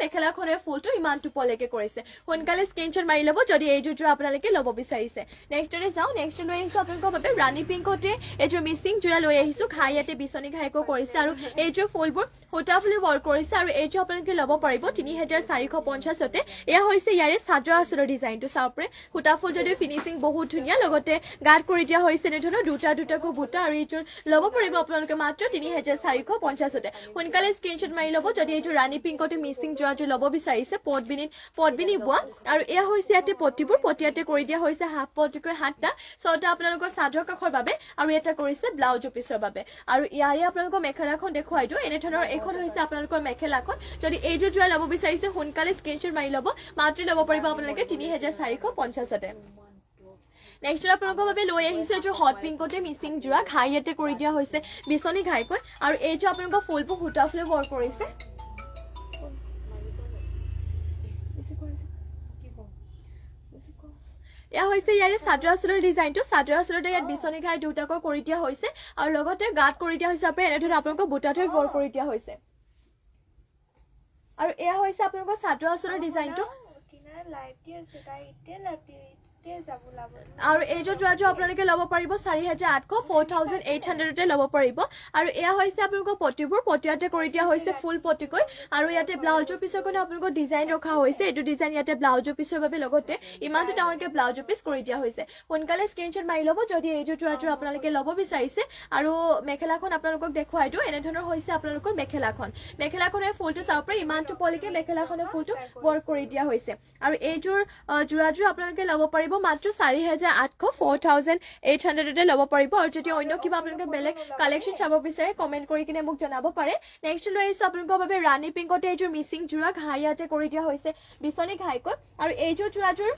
মেখেলাখনে ফুলটো ইমানটো পলৈকে কৰিছে সোনকালে স্ক্ৰীনশ্বট মাৰি ল'ব যদি এইযোৰ যোৰা আপোনালোকে ল'ব বিচাৰিছে নেক্সটতে যাওঁ নেক্সট লৈ আহিছো আপোনালোকৰ বাবে ৰাণী পিংকতে এইযোৰ মিচিং যোৰা লৈ আহিছো ঘাই ইয়াতে বিচনী ঘাইকৈ কৰিছে আৰু এইযোৰ ফুলবোৰ সূতা ফুলে ৱৰ্ক কৰিছে আৰু এইযোৰ আপোনালোকে ল'ব পাৰিব 3450তে এয়া হৈছে ইয়াৰে চাদৰ আঁচলৰ ডিজাইনটো চাওঁপৰে সূতা ফুল যদিও ফিনিচিং বহুত ধুনীয়া লগতে গাঁত কৰি দিয়া হৈছে এনেধৰণৰ দুটাকৈ বুটা আৰু এইযোৰ ল'ব পাৰিব আপোনালোকে মাত্ৰ 3450তে সোনকালে স্ক্ৰীনশ্বট মাৰি ল'ব যদি এইটো ৰাণী পিংকতে মিচিং যোৰাযোৰ ল'ব বিচাৰিছে পদ্মিনী বোৱা আৰু এয়া হৈছে ইয়াতে পটিবোৰ পটিয়াতে কৰি দিয়া হৈছে হাফ পটিকৈ 7টা 6টা আপোনালোকৰ চাদৰ কাষৰ বাবে আৰু এটা কৰিছে ব্লাউজ পিছৰ বাবে আৰু ইয়াৰে আপোনালোকৰ মেখেলাখন দেখুৱাই দিও এনে ধৰণৰ এখন হৈছে আপোনালোকৰ মেখেলাখন যদি এইযোৰ যোৰা ল'ব বিচাৰিছে সোনকালে স্ক্ৰীনশ্বট মাৰি ল'ব মাত্ৰ ল'ব পাৰিব আপোনালোকে 3450তে নেক্সট আপোনালোকৰ বাবে লৈ আহিছো এইটো হট পিংকতে মিচিং যোৰা ঘাই ইয়াতে কৰি দিয়া হৈছে বিচনী ঘাইকৈ আৰু এইটো আপোনালোকৰ ফুলবোৰ সূতা ফুলে ৱৰ্ক কৰিছে এয়া হৈছে ইয়াৰে চাদৰ আঁচলৰ ডিজাইনটো চাদৰ আঁচলতে ইয়াত বিচনী ঘাই দুটাকৈ কৰি দিয়া হৈছে আৰু লগতে গাত কৰি দিয়া হৈছে আপোনাৰ এনেধৰণে আপোনালোকৰ বুটাটোৱে ৱৰ্ক কৰি দিয়া হৈছে আৰু এয়া হৈছে আপোনালোকৰ চাদৰ আঁচলৰ ডিজাইনটো আৰু এইযোৰ যোৰাযোৰ আপোনালোকে ল'ব পাৰিব 4800 4800তে ল'ব পাৰিব আৰু এয়া হৈছে আপোনালোকৰ পটিবোৰ পটিয়াতে কৰি দিয়া হৈছে ফুল পটিকৈ আৰু ইয়াতে ব্লাউজৰ পিছৰ কাৰণে আপোনালোকৰ ডিজাইন ৰখা হৈছে এইটো ডিজাইন ইয়াতে ব্লাউজৰ পিছৰ বাবে লগতে ইমানটো ডাঙৰকে ব্লাউজৰ পিছ কৰি দিয়া হৈছে সোনকালে স্ক্ৰীনশ্বট মাৰি ল'ব যদি এইযোৰ যোৰাযোৰ আপোনালোকে ল'ব বিচাৰিছে আৰু মেখেলাখন আপোনালোকক দেখুৱাই দিও এনে ধৰণৰ হৈছে আপোনালোকৰ মেখেলাখনৰ ফুলটো চাওক পৰা ইমানটো পলিকে মেখেলাখনৰ ফুলটো ৱৰ্ক কৰি দিয়া হৈছে আৰু এইযোৰ যোৰাযোৰ আপোনালোকে ল'ব পাৰিব মাত্ৰ 4800 4800তে ল'ব পাৰিব আৰু যদি অন্য কিবা আপোনালোকে বেলেগ কালেকশ্যন চাব বিচাৰে কমেন্ট কৰি কিনে মোক জনাব পাৰে নেক্সট লৈ আহিছো আপোনালোকৰ বাবে ৰাণী পিংকতে এইযোৰ মিচিং যোৰা ঘাইয়াতে কৰি দিয়া হৈছে বিচনী ঘাইকৈ আৰু এইযোৰ যোৰাযোৰ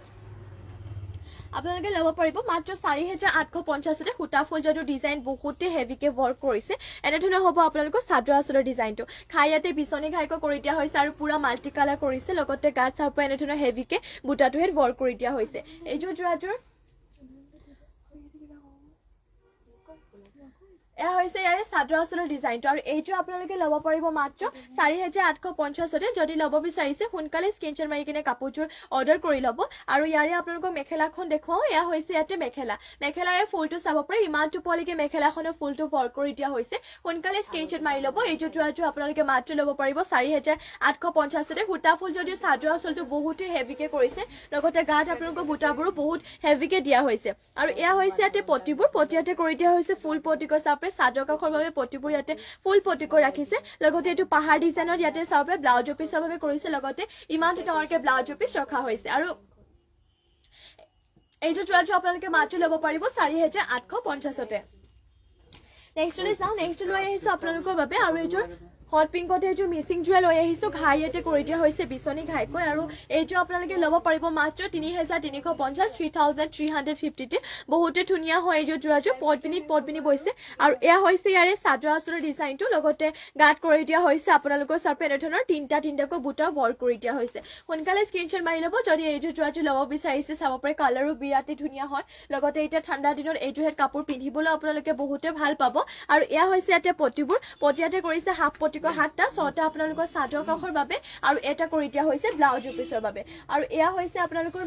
আপোনালোকে ল'ব পাৰিব মাত্ৰ 4850তে সূতা ফুল যদিও ডিজাইন বহুতে হেভিকে ৱৰ্ক কৰিছে এনেধৰণৰ হ'ব আপোনালোকৰ চাদৰ আঁচলৰ ডিজাইনটো ঘাইয়াতে বিচনী ঘাইকৈ কৰি দিয়া হৈছে আৰু পুৰা মাল্টি কালাৰ কৰিছে লগতে গাত চাপ এনেধৰণৰ হেভিকে বুটাটোহে ৱৰ্ক কৰি দিয়া হৈছে এইযোৰ যোৰাযোৰ এয়া হৈছে ইয়াৰে চাদৰ আঁচলৰ ডিজাইনটো আৰু এইটো আপোনালোকে ল'ব পাৰিব মাত্ৰ 4850তে যদি ল'ব বিচাৰিছে সোনকালে স্ক্ৰীনশ্বট মাৰি কিনে কাপোৰযোৰ অৰ্ডাৰ কৰি ল'ব আৰু ইয়াৰে আপোনালোকক মেখেলাখন দেখুৱাও এয়া হৈছে ইয়াতে মেখেলাৰে ফুলটো চাব পাৰে ইমানটো পলিকে মেখেলাখনৰ ফুলটো ৱৰ্ক কৰি দিয়া হৈছে সোনকালে স্ক্ৰীনশ্বট মাৰি ল'ব এইটো যোৰাযোৰ আপোনালোকে মাত্ৰ ল'ব পাৰিব 4850তে সূতা ফুল যদিও চাদৰ আঁচলটো বহুতে হেভিকে কৰিছে লগতে গাত আপোনালোকৰ বুটাবোৰো বহুত হেভিকে দিয়া হৈছে আৰু এয়া হৈছে ইয়াতে পটিবোৰ পটিয়াতে কৰি দিয়া হৈছে ফুল পটিকৈ চাপৰে চাদৰ কাষৰ বাবে পটিবোৰ ইয়াতে ফুল পটিকৈ ৰাখিছে লগতে এইটো পাহাৰ ডিজাইনৰ ইয়াতে চাপৰে ব্লাউজৰ পিছৰ বাবে কৰিছে লগতে ইমানটো ডাঙৰকে ব্লাউজৰ পিছ ৰখা হৈছে আৰু এইটো যোৰাযোৰ আপোনালোকে মাত্ৰ ল'ব পাৰিব 4850তে নেক্সট লৈ আহিছো আপোনালোকৰ বাবে আৰু এইযোৰ হট পিংকতে এইযোৰ মিচিং যোৰা লৈ আহিছো ঘাইয়াতে কৰি দিয়া হৈছে বিচনী ঘাইকৈ আৰু এইযোৰ আপোনালোকে ল'ব পাৰিব মাত্ৰ 3350 3350তে বহুতে ধুনীয়া হয় এইযোৰ যোৰাযোৰ পদ্মিনী বৈছে আৰু এয়া হৈছে ইয়াৰে চাদৰ আঁচলৰ ডিজাইনটো লগতে গাত কৰি দিয়া হৈছে আপোনালোকৰ চাপে এনেধৰণৰ তিনিটাকৈ বুটা ৱৰ্ক কৰি দিয়া হৈছে সোনকালে স্ক্ৰীনশ্বট মাৰি ল'ব যদি এইযোৰ যোৰাযোৰ ল'ব বিচাৰিছে চাব পাৰে কালাৰো বিৰাটেই ধুনীয়া হয় লগতে এতিয়া ঠাণ্ডা দিনত এইযোৰ হেড কাপোৰ পিন্ধিবলৈ আপোনালোকে বহুতে ভাল পাব আৰু এয়া হৈছে ইয়াতে পটিবোৰ পটিয়াতে কৰিছে হাফ পটি 7টা 6টা আপোনালোকৰ চাদৰ কাষৰ বাবে আৰু এটা কৰি দিয়া হৈছে ব্লাউজৰ পিছৰ বাবে আৰু এয়া হৈছে আপোনালোকৰ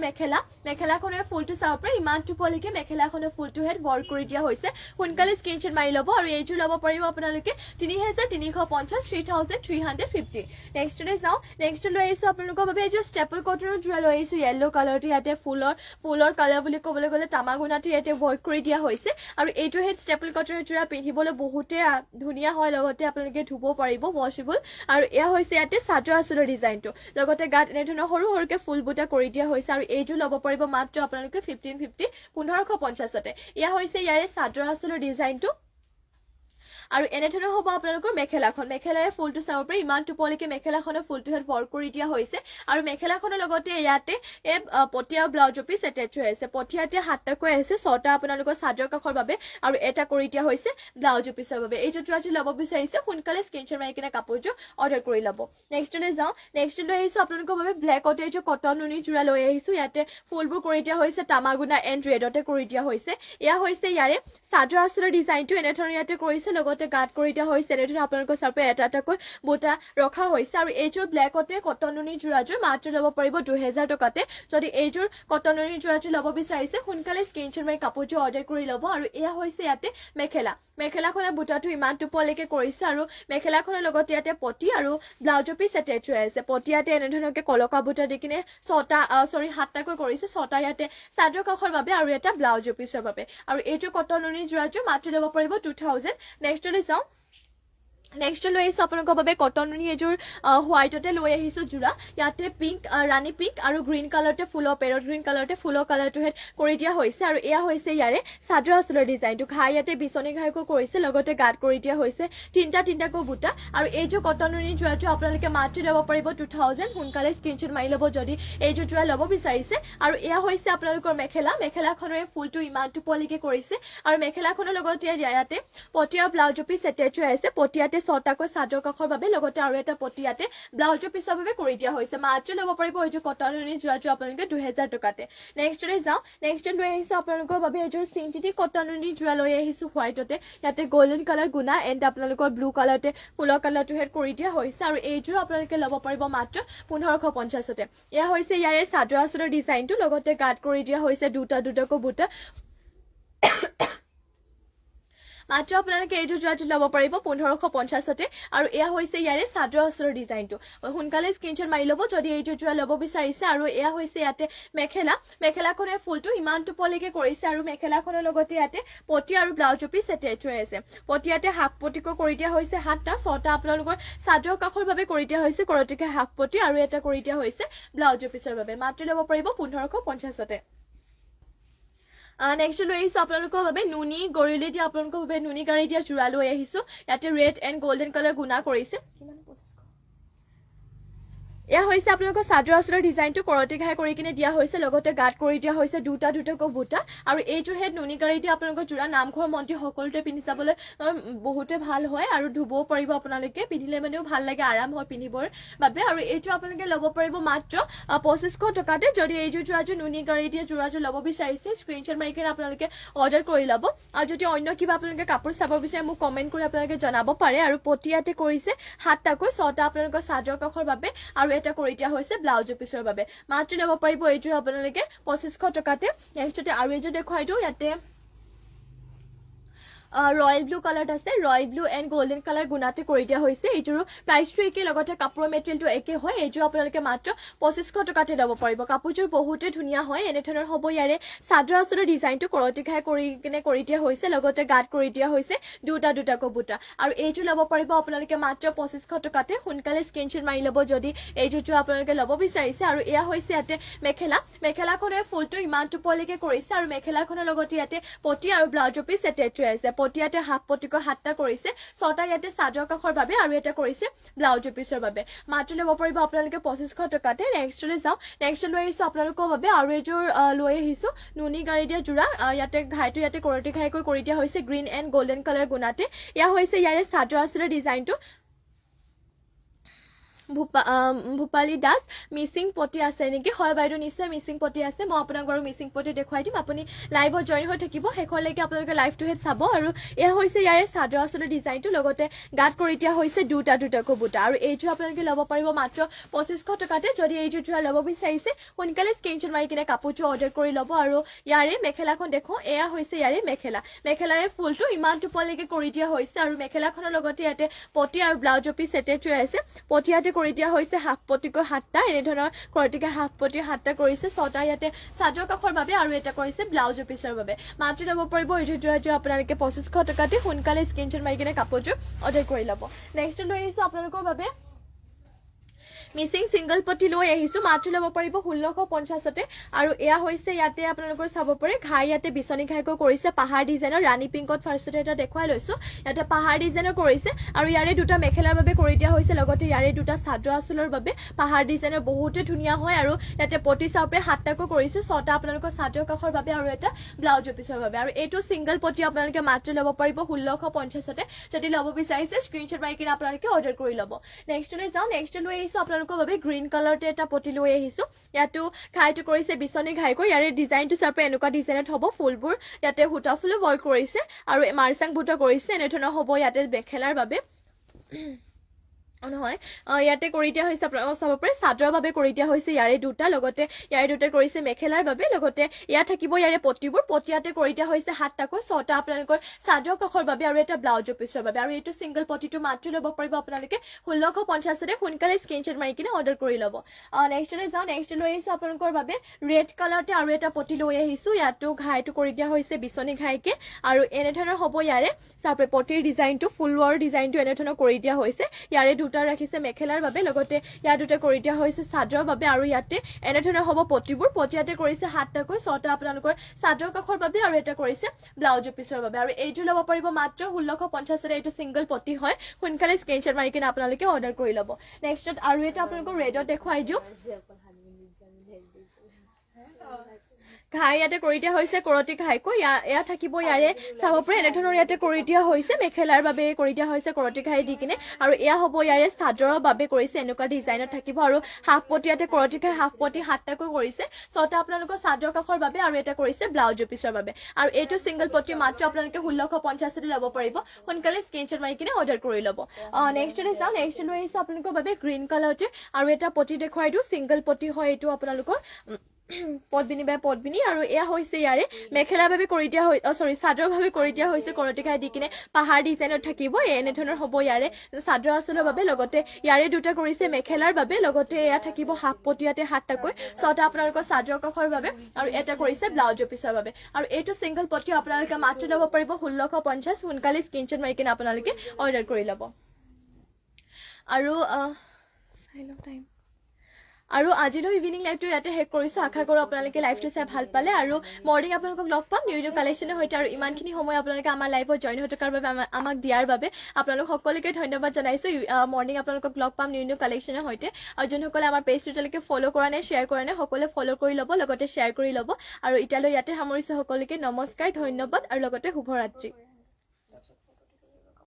মেখেলাখনৰ ফুলটো চাব পাৰে ইমানটো পলিকে মেখেলাখনৰ ফুলটো হেড ৱৰ্ক কৰি দিয়া হৈছে সোনকালে স্ক্ৰীনশ্বট মাৰি ল'ব আৰু এইযোৰ ল'ব পাৰিব আপোনালোকে 3350 3350 নেক্সট লৈ আহিছো আপোনালোকৰ বাবে এইযোৰ ষ্টেপল কটনৰ যোৰা লৈ আহিছো য়েল্লো কালাৰটো ইয়াতে ফুলৰ কালাৰ বুলি ক'বলৈ গ'লে তামাগুনাটো ইয়াতে ৱৰ্ক কৰি দিয়া হৈছে আৰু এইটো হেড ষ্টেপল কটনৰ যোৰা পিন্ধিবলৈ বহুতে ধুনীয়া হয় লগতে আপোনালোকে ধুব পাৰিব washable আৰু এয়া হৈছে ইয়াতে চাদৰ আঁচলৰ ডিজাইনটো লগতে গাত এনেধৰণৰ সৰুকে ফুল বুটা কৰি দিয়া হৈছে আৰু এইযোৰ ল'ব পাৰিব মাত্ৰ আপোনালোকে 1550তে এয়া হৈছে ইয়াৰে চাদৰ আঁচলৰ ডিজাইনটো আৰু এনেধৰণৰ হ'ব আপোনালোকৰ মেখেলাৰে ফুলটো চাব পাৰে ইমানটো পলিকে মেখেলাখনৰ ফুলটো হেড ৱৰ্ক কৰি দিয়া হৈছে আৰু মেখেলাখনৰ লগতে ইয়াতে পটিয়া ব্লাউজৰ পিছ এটেচ হৈ আছে পটিয়াতে 7টাকৈ আছে 6টা আপোনালোকৰ চাদৰ কাষৰ বাবে আৰু এটা কৰি দিয়া হৈছে ব্লাউজৰ পিছৰ বাবে এইটো যোৰাযোৰ ল'ব বিচাৰিছে সোনকালে স্ক্ৰীনশ্বট মাৰি কিনে কাপোৰযোৰ অৰ্ডাৰ কৰি ল'ব নেক্সট লৈ আহিছো আপোনালোকৰ বাবে ব্লেকতে এইটো কটন নুনি যোৰা লৈ আহিছো ইয়াতে ফুলবোৰ কৰি দিয়া হৈছে তামাগুনা এণ্ড ৰেডতে কৰি দিয়া হৈছে এয়া হৈছে ইয়াৰে চাদৰ আঁচলৰ ডিজাইনটো এনেধৰণৰ ইয়াতে কৰিছে লগতে গাত কৰি দিয়া হৈছে এনেধৰণে আপোনালোকৰ চাপে এটাকৈ বুটা ৰখা হৈছে আৰু এইযোৰ ব্লেকতে কটন নুনি যোৰাযোৰ মাত্ৰ ল'ব পাৰিব 2000 টকাতে যদি এইযোৰ কটন নুনি যোৰাযোৰ ল'ব বিচাৰিছে সোনকালে স্ক্ৰীনশ্বট মাৰি কাপোৰযোৰ অৰ্ডাৰ কৰি ল'ব আৰু এয়া হৈছে ইয়াতে মেখেলাখনৰ বুটাটো ইমানটো পলিকে কৰিছে আৰু মেখেলাখনৰ লগতে ইয়াতে পটি আৰু ব্লাউজৰ পিছ এটেচ হৈ আছে পটিয়াতে এনেধৰণকে কলকা বুটা দি কিনে 7টাকৈ কৰিছে 6টা ইয়াতে চাদৰ কাষৰ বাবে আৰু এটা ব্লাউজৰ পিছৰ বাবে আৰু এইটো কটন নুনি যোৰাযোৰ মাত্ৰ ল'ব পাৰিব 2000 নেক্সট নেক্সট লৈ আহিছোঁ আপোনালোকৰ বাবে কটননি এযোৰ হোৱাইটতে লৈ আহিছোঁ যোৰা ইয়াতে পিংক ৰাণী পিংক আৰু গ্ৰীণ কালাৰতে ফুলৰ পেৰট গ্ৰীণ কালাৰতে ফুলৰ কালাৰটোহে কৰি দিয়া হৈছে আৰু এয়া হৈছে ইয়াৰে চাদৰ আঁচলৰ ডিজাইনটো ঘাই ইয়াতে বিচনী ঘাইকো কৰিছে লগতে গাত কৰি দিয়া হৈছে তিনিটাকৈ বুটা আৰু এইযোৰ কটননি যোৰাটো আপোনালোকে মাত্ৰ ল'ব পাৰিব 2000 সোনকালে স্ক্ৰীনশ্বট মাৰি ল'ব যদি এইযোৰ যোৰা ল'ব বিচাৰিছে আৰু এয়া হৈছে আপোনালোকৰ মেখেলাখনৰে ফুলটো ইমানটো পলিকে কৰিছে আৰু মেখেলাখনৰ লগতে ইয়াতে পটিয়াৰ ব্লাউজ পিচ এটেচ হৈ আছে পটিয়াতে ছটাকৈ চাদৰ কাষৰ বাবে লগতে আৰু এটা পটিয়াতে ব্লাউজৰ পিছৰ বাবে কৰি দিয়া হৈছে মাত্ৰ ল'ব পাৰিব এইযোৰ কটননি যোৰাটো আপোনালোকে 2000 টকাতে নেক্সটলৈ যাওঁ নেক্সট লৈ আহিছোঁ আপোনালোকৰ বাবে এইযোৰ চিন্থেটিক কটননি যোৰা লৈ আহিছোঁ হোৱাইটতে ইয়াতে গল্ডেন কালাৰ গুণা এণ্ড আপোনালোকৰ ব্লু কালাৰতে ফুলৰ কালাৰটো হেড কৰি দিয়া হৈছে আৰু এইযোৰ আপোনালোকে ল'ব পাৰিব মাত্ৰ 1550তে এয়া হৈছে ইয়াৰে চাদৰ আঁচলৰ ডিজাইনটো লগতে গাত কৰি দিয়া হৈছে দুটাকৈ বুটা মাত্ৰ আপোনালোকে এইযোৰ যোৰাটো ল'ব পাৰিব 1550তে আৰু এয়া হৈছে ইয়াৰে চাদৰ আঁচলৰ ডিজাইনটো সোনকালে স্ক্ৰীনশ্বট মাৰি ল'ব যদি এইযোৰ যোৰা ল'ব বিচাৰিছে আৰু এয়া হৈছে ইয়াতে মেখেলাখনৰ ফুলটো ইমানটো পলিকে কৰিছে আৰু মেখেলাখনৰ লগতে ইয়াতে পটি আৰু ব্লাউজৰ পিচ এটেচ হৈ আছে পটিয়াতে হাফ পটিকো কৰি দিয়া হৈছে 6টা আপোনালোকৰ চাদৰ কাষৰ বাবে কৰি দিয়া হৈছে কৰটিকে হাফ পটি আৰু এটা কৰি দিয়া হৈছে ব্লাউজৰ পিচৰ বাবে মাত্ৰ ল'ব পাৰিব 1550তে নেক্সট লৈ আহিছোঁ আপোনালোকৰ বাবে নুনি গৰিলে দিয়া আপোনালোকৰ বাবে নুনি গাড়ী দিয়া যোৰা লৈ আহিছোঁ ইয়াতে ৰেড এণ্ড গল্ডেন কালাৰ গুণা কৰিছে এয়া হৈছে আপোনালোকৰ চাদৰ আঁচলৰ ডিজাইনটো কৰটি ঘাই কৰি কিনে দিয়া হৈছে লগতে গাত কৰি দিয়া হৈছে দুটাকৈ বুটা আৰু এইযোৰ হেড নুনি গাড়ী দিয়া আপোনালোকৰ যোৰা নামঘৰ মন্দিৰ সকলোতে পিন্ধি যাবলৈ বহুতে ভাল হয় আৰু ধুবও পাৰিব আপোনালোকে পিন্ধিলে মানেও ভাল লাগে আৰাম হয় পিন্ধিবৰ বাবে আৰু এইটো আপোনালোকে ল'ব পাৰিব মাত্ৰ 2500 টকাতে যদি এইযোৰ যোৰাযোৰ নুনি গাড়ী দিয়া যোৰাযোৰ ল'ব বিচাৰিছে স্ক্ৰীনশ্বট মাৰি কিনে আপোনালোকে অৰ্ডাৰ কৰি ল'ব আৰু যদি অন্য কিবা আপোনালোকে কাপোৰ চাব বিচাৰে মোক কমেণ্ট কৰি আপোনালোকে জনাব পাৰে আৰু পটিয়াতে কৰিছে 7টাকৈ 6টা আপোনালোকৰ চাদৰ কাষৰ বাবে আৰু এটা কৰি দিয়া হৈছে ব্লাউজৰ পিছৰ বাবে মাত্ৰ ল'ব পাৰিব এইযোৰ আপোনালোকে 2500 টকাতে নেক্সটতে আৰু এইযোৰ দেখুৱাই দিওঁ ইয়াতে ৰয়েল ব্লু কালাৰ আছে royal blue and golden colour গুণাতে কৰি দিয়া হৈছে এইযোৰ প্ৰাইচটো একে লগতে কাপোৰৰ মেটেৰিয়েলটো একে হয় এইযোৰ আপোনালোকে মাত্ৰ 2500 টকাতে ল'ব পাৰিব কাপোৰযোৰ বহুতে ধুনীয়া হয় এনেধৰণৰ হ'ব ইয়াৰে চাদৰ আঁচলৰ ডিজাইনটো কৰটি ঘাই কৰি কিনে কৰি দিয়া হৈছে লগতে গাত কৰি দিয়া হৈছে দুটাকৈ বুটা আৰু এইযোৰ ল'ব পাৰিব আপোনালোকে মাত্ৰ 2500 টকাতে সোনকালে স্ক্ৰীনশ্বট মাৰি ল'ব যদি এইযোৰটো আপোনালোকে ল'ব বিচাৰিছে আৰু এয়া হৈছে ইয়াতে মেখেলাখনৰ ফুলটো ইমানটো পলিকে কৰিছে আৰু মেখেলাখনৰ লগতে ইয়াতে পটি আৰু ব্লাউজৰ পিচ এটেচ হৈ আছে পটিয়াতে হাফ পটিকৈ 7টা কৰিছে 6টা ইয়াতে চাদৰ কাষৰ বাবে আৰু এটা কৰিছে ব্লাউজৰ পিছৰ বাবে মাত্ৰ ল'ব পাৰিব আপোনালোকে 2500 টকাতে নেক্সটলৈ যাওঁ নেক্সট লৈ আহিছোঁ আপোনালোকৰ বাবে আৰু এযোৰ লৈ আহিছোঁ নুনি গাড়ী দিয়া যোৰা ইয়াতে ঘাইটো ইয়াতে কৰটি ঘাইকৈ কৰি দিয়া হৈছে গ্ৰীণ এণ্ড গল্ডেন কালাৰ গুণাতে এয়া হৈছে ইয়াৰে চাদৰ আঁচলৰ ডিজাইনটো ভূপালী দাস মিচিং পটি আছে নেকি হয় বাইদেউ নিশ্চয় মিচিং পটি আছে মই আপোনাক বাৰু মিচিং পটি দেখুৱাই দিম আপুনি লাইভত জইন হৈ থাকিব শেষলৈকে আপোনালোকে লাইভটো হেড চাব আৰু এয়া হৈছে ইয়াৰে চাদৰ আঁচলৰ ডিজাইনটো লগতে গাত কৰি দিয়া হৈছে দুটাকৈ বুটা আৰু এইযোৰ আপোনালোকে ল'ব পাৰিব মাত্ৰ 2500 টকাতে যদি এইযোৰ যোৰা ল'ব বিচাৰিছে সোনকালে স্ক্ৰীনশ্বট মাৰি কিনে কাপোৰটো অৰ্ডাৰ কৰি ল'ব আৰু ইয়াৰে মেখেলাখন দেখো এয়া হৈছে ইয়াৰে মেখেলাৰে ফুলটো ইমানটো পলিকে কৰি দিয়া হৈছে আৰু মেখেলাখনৰ লগতে ইয়াতে পটি আৰু ব্লাউজৰ পিচ এটেচ হৈ আছে পটিয়াতে কৰি দিয়া হৈছে হাফ পটিকৈ 7টা এনেধৰণৰ কৰটিকে হাফ পটি 7টা কৰিছে 6টা ইয়াতে চাদৰ কাষৰ বাবে আৰু এটা কৰিছে ব্লাউজৰ পিছৰ বাবে মাত্ৰ ল'ব পাৰিব এইযোৰ যোৰাযোৰ আপোনালোকে 2500 টকাতে সোনকালে স্ক্ৰীনশ্বট মাৰি কিনে কাপোৰযোৰ অৰ্ডাৰ কৰি ল'ব নেক্সট লৈ আহিছোঁ আপোনালোকৰ বাবে মিচিং সিংগল পটি লৈ আহিছোঁ মাত্ৰ ল'ব পাৰিব 1650তে আৰু এয়া হৈছে ইয়াতে আপোনালোকে চাব পাৰে ঘাই ইয়াতে বিচনী ঘাইকৈ কৰিছে পাহাৰ ডিজাইনৰ ৰাণী পিংকত ফাৰ্ষ্টতে এটা দেখুৱাই লৈছোঁ ইয়াতে পাহাৰ ডিজাইনৰ কৰিছে আৰু ইয়াৰে দুটা মেখেলাৰ বাবে কৰি দিয়া হৈছে লগতে ইয়াৰে দুটা চাদৰ আঁচলৰ বাবে পাহাৰ ডিজাইনৰ বহুতে ধুনীয়া হয় আৰু ইয়াতে পটি চাপে 7টাকৈ কৰিছে 6টা আপোনালোকৰ চাদৰ কাষৰ বাবে আৰু এটা ব্লাউজৰ পিছৰ বাবে আৰু এইটো সিংগল পটি আপোনালোকে মাত্ৰ ল'ব পাৰিব 1650তে যদি ল'ব বিচাৰিছে স্ক্ৰীনশ্বট মাৰি কিনে আপোনালোকে অৰ্ডাৰ কৰি ল'ব নেক্সটলৈ যাওঁ নেক্সট লৈ আহিছোঁ আপোনালোকৰ বাবে গ্ৰীণ কালাৰতে এটা পটি লৈ আহিছোঁ ইয়াতো ঘাইটো কৰিছে বিচনী ঘাইকৈ ইয়াৰে ডিজাইনটো চাপে এনেকুৱা ডিজাইনত হ'ব ফুলবোৰ ইয়াতে সূতা ফুলো ৱৰ্ক কৰিছে আৰু মাৰ্চাং বুটা কৰিছে এনেধৰণৰ হ'ব ইয়াতে মেখেলাৰ বাবে নহয় ইয়াতে কৰি দিয়া হৈছে আপোনালোকক চাব পাৰে চাদৰৰ বাবে কৰি দিয়া হৈছে ইয়াৰে দুটা লগতে ইয়াৰে দুটা কৰিছে মেখেলাৰ বাবে লগতে ইয়াত থাকিব ইয়াৰে পটিবোৰ পটিয়াতে কৰি দিয়া হৈছে 7টাকৈ 6টা আপোনালোকৰ চাদৰ কাষৰ বাবে আৰু এটা ব্লাউজৰ পিছৰ বাবে আৰু এইটো সিংগল পটিটো মাত্ৰ ল'ব পাৰিব আপোনালোকে 1650 ৰে সোনকালে স্ক্ৰীনশ্বট মাৰি কিনে অৰ্ডাৰ কৰি ল'ব নেক্সটলৈ যাওঁ নেক্সট লৈ আহিছো আপোনালোকৰ বাবে ৰেড কালাৰতে আৰু এটা পটি লৈ আহিছো ইয়াতো ঘাইটো কৰি দিয়া হৈছে বিচনী ঘাইকে আৰু এনে ধৰণৰ হ'ব ইয়াৰে চাপে পটিৰ ডিজাইনটো ফুলৱাৰ ডিজাইনটো এনে ধৰণৰ কৰি দিয়া হৈছে ইয়াৰে দুটা ৰাখিছে মেখেলাৰ বাবে লগতে ইয়াত দুটা কৰি দিয়া হৈছে চাদৰৰ বাবে আৰু ইয়াতে এনে ধৰণৰ হ'ব পটিবোৰ পটিয়াতে কৰিছে 7টাকৈ 6টা আপোনালোকৰ চাদৰ কাষৰ বাবে আৰু এটা কৰিছে ব্লাউজৰ পিছৰ বাবে আৰু এইটো ল'ব পাৰিব মাত্ৰ 1650 ৰে এইটো সিংগল পটি হয় সোনকালে স্ক্ৰীনশ্বট মাৰি কিনে আপোনালোকে অৰ্ডাৰ কৰি ল'ব নেক্সটত আৰু এটা আপোনালোকৰ ৰেডত দেখুৱাই দিওঁ ঘাই ইয়াতে কৰি দিয়া হৈছে কৰতি ঘাইকৈ এয়া থাকিব ইয়াৰে চাব পাৰে এনে ধৰণৰ ইয়াতে কৰি দিয়া হৈছে মেখেলাৰ বাবে কৰি দিয়া হৈছে কৰতি ঘাই দি কিনে আৰু এয়া হ'ব ইয়াৰে চাদৰৰ বাবে কৰিছে এনেকুৱা ডিজাইনত থাকিব আৰু হাফ পটি ইয়াতে কৰতি ঘাই হাফ পটি 7টাকৈ কৰিছে 6টা আপোনালোকৰ চাদৰ কাষৰ বাবে আৰু এটা কৰিছে ব্লাউজৰ পিছৰ বাবে আৰু এইটো সিংগল পটি মাত্ৰ আপোনালোকে 1650 ৰে ল'ব পাৰিব সোনকালে স্ক্ৰীনশ্বট মাৰি কিনে অৰ্ডাৰ কৰি ল'ব নেক্সটলৈ যাওঁ নেক্সট লৈ আহিছো আপোনালোকৰ বাবে গ্ৰীণ কালাৰতে আৰু এটা পটি দেখুৱাই দিওঁ সিংগল পটি হয় এইটো আপোনালোকৰ পদ্মিনী বাই পদ্মিনী আৰু এয়া হৈছে ইয়াৰে মেখেলাৰ বাবে কৰি দিয়া সৰি চাদৰৰ বাবে কৰি দিয়া হৈছে কৰতি ঘাই দি কিনে পাহাৰ ডিজাইনত থাকিব এনে ধৰণৰ হ'ব ইয়াৰে চাদৰ আঁচলৰ বাবে লগতে ইয়াৰে দুটা কৰিছে মেখেলাৰ বাবে লগতে এয়া থাকিব হাফ পটিয়াতে 7টাকৈ 6টা আপোনালোকৰ চাদৰ কাষৰ বাবে আৰু এটা কৰিছে ব্লাউজৰ পিছৰ বাবে আৰু এইটো সিংগল পটি আপোনালোকে মাত্ৰ ল'ব পাৰিব 1650 সোনকালে স্ক্ৰীনশ্বট মাৰি কিনে আপোনালোকে অৰ্ডাৰ কৰি ল'ব আৰু চাই লওঁ টাইম আৰু আজিলৈ ইভিনিং লাইভটো ইয়াতে শেষ কৰিছো আশা কৰো আপোনালোকে লাইভটো চাই ভাল পালে আৰু মৰ্নিং আপোনালোকক লগ পাম নিউ কালেকশ্যনৰ সৈতে আৰু ইমানখিনি সময় আপোনালোকে আমাৰ লাইভত জইন হৈ থকাৰ বাবে আমাক দিয়াৰ বাবে আপোনালোক সকলোকে ধন্যবাদ জনাইছো মৰ্নিং আপোনালোকক লগ পাম নিউ কালেকশ্যনৰ সৈতে আৰু যোনসকলে আমাৰ পেজটো এতিয়ালৈকে ফ'ল' কৰা নাই শ্বেয়াৰ কৰা নাই সকলোৱে ফ'ল' কৰি ল'ব লগতে শ্বেয়াৰ কৰি ল'ব আৰু এতিয়ালৈ ইয়াতে সামৰিছো সকলোকে নমস্কাৰ ধন্যবাদ আৰু লগতে শুভৰাত্ৰি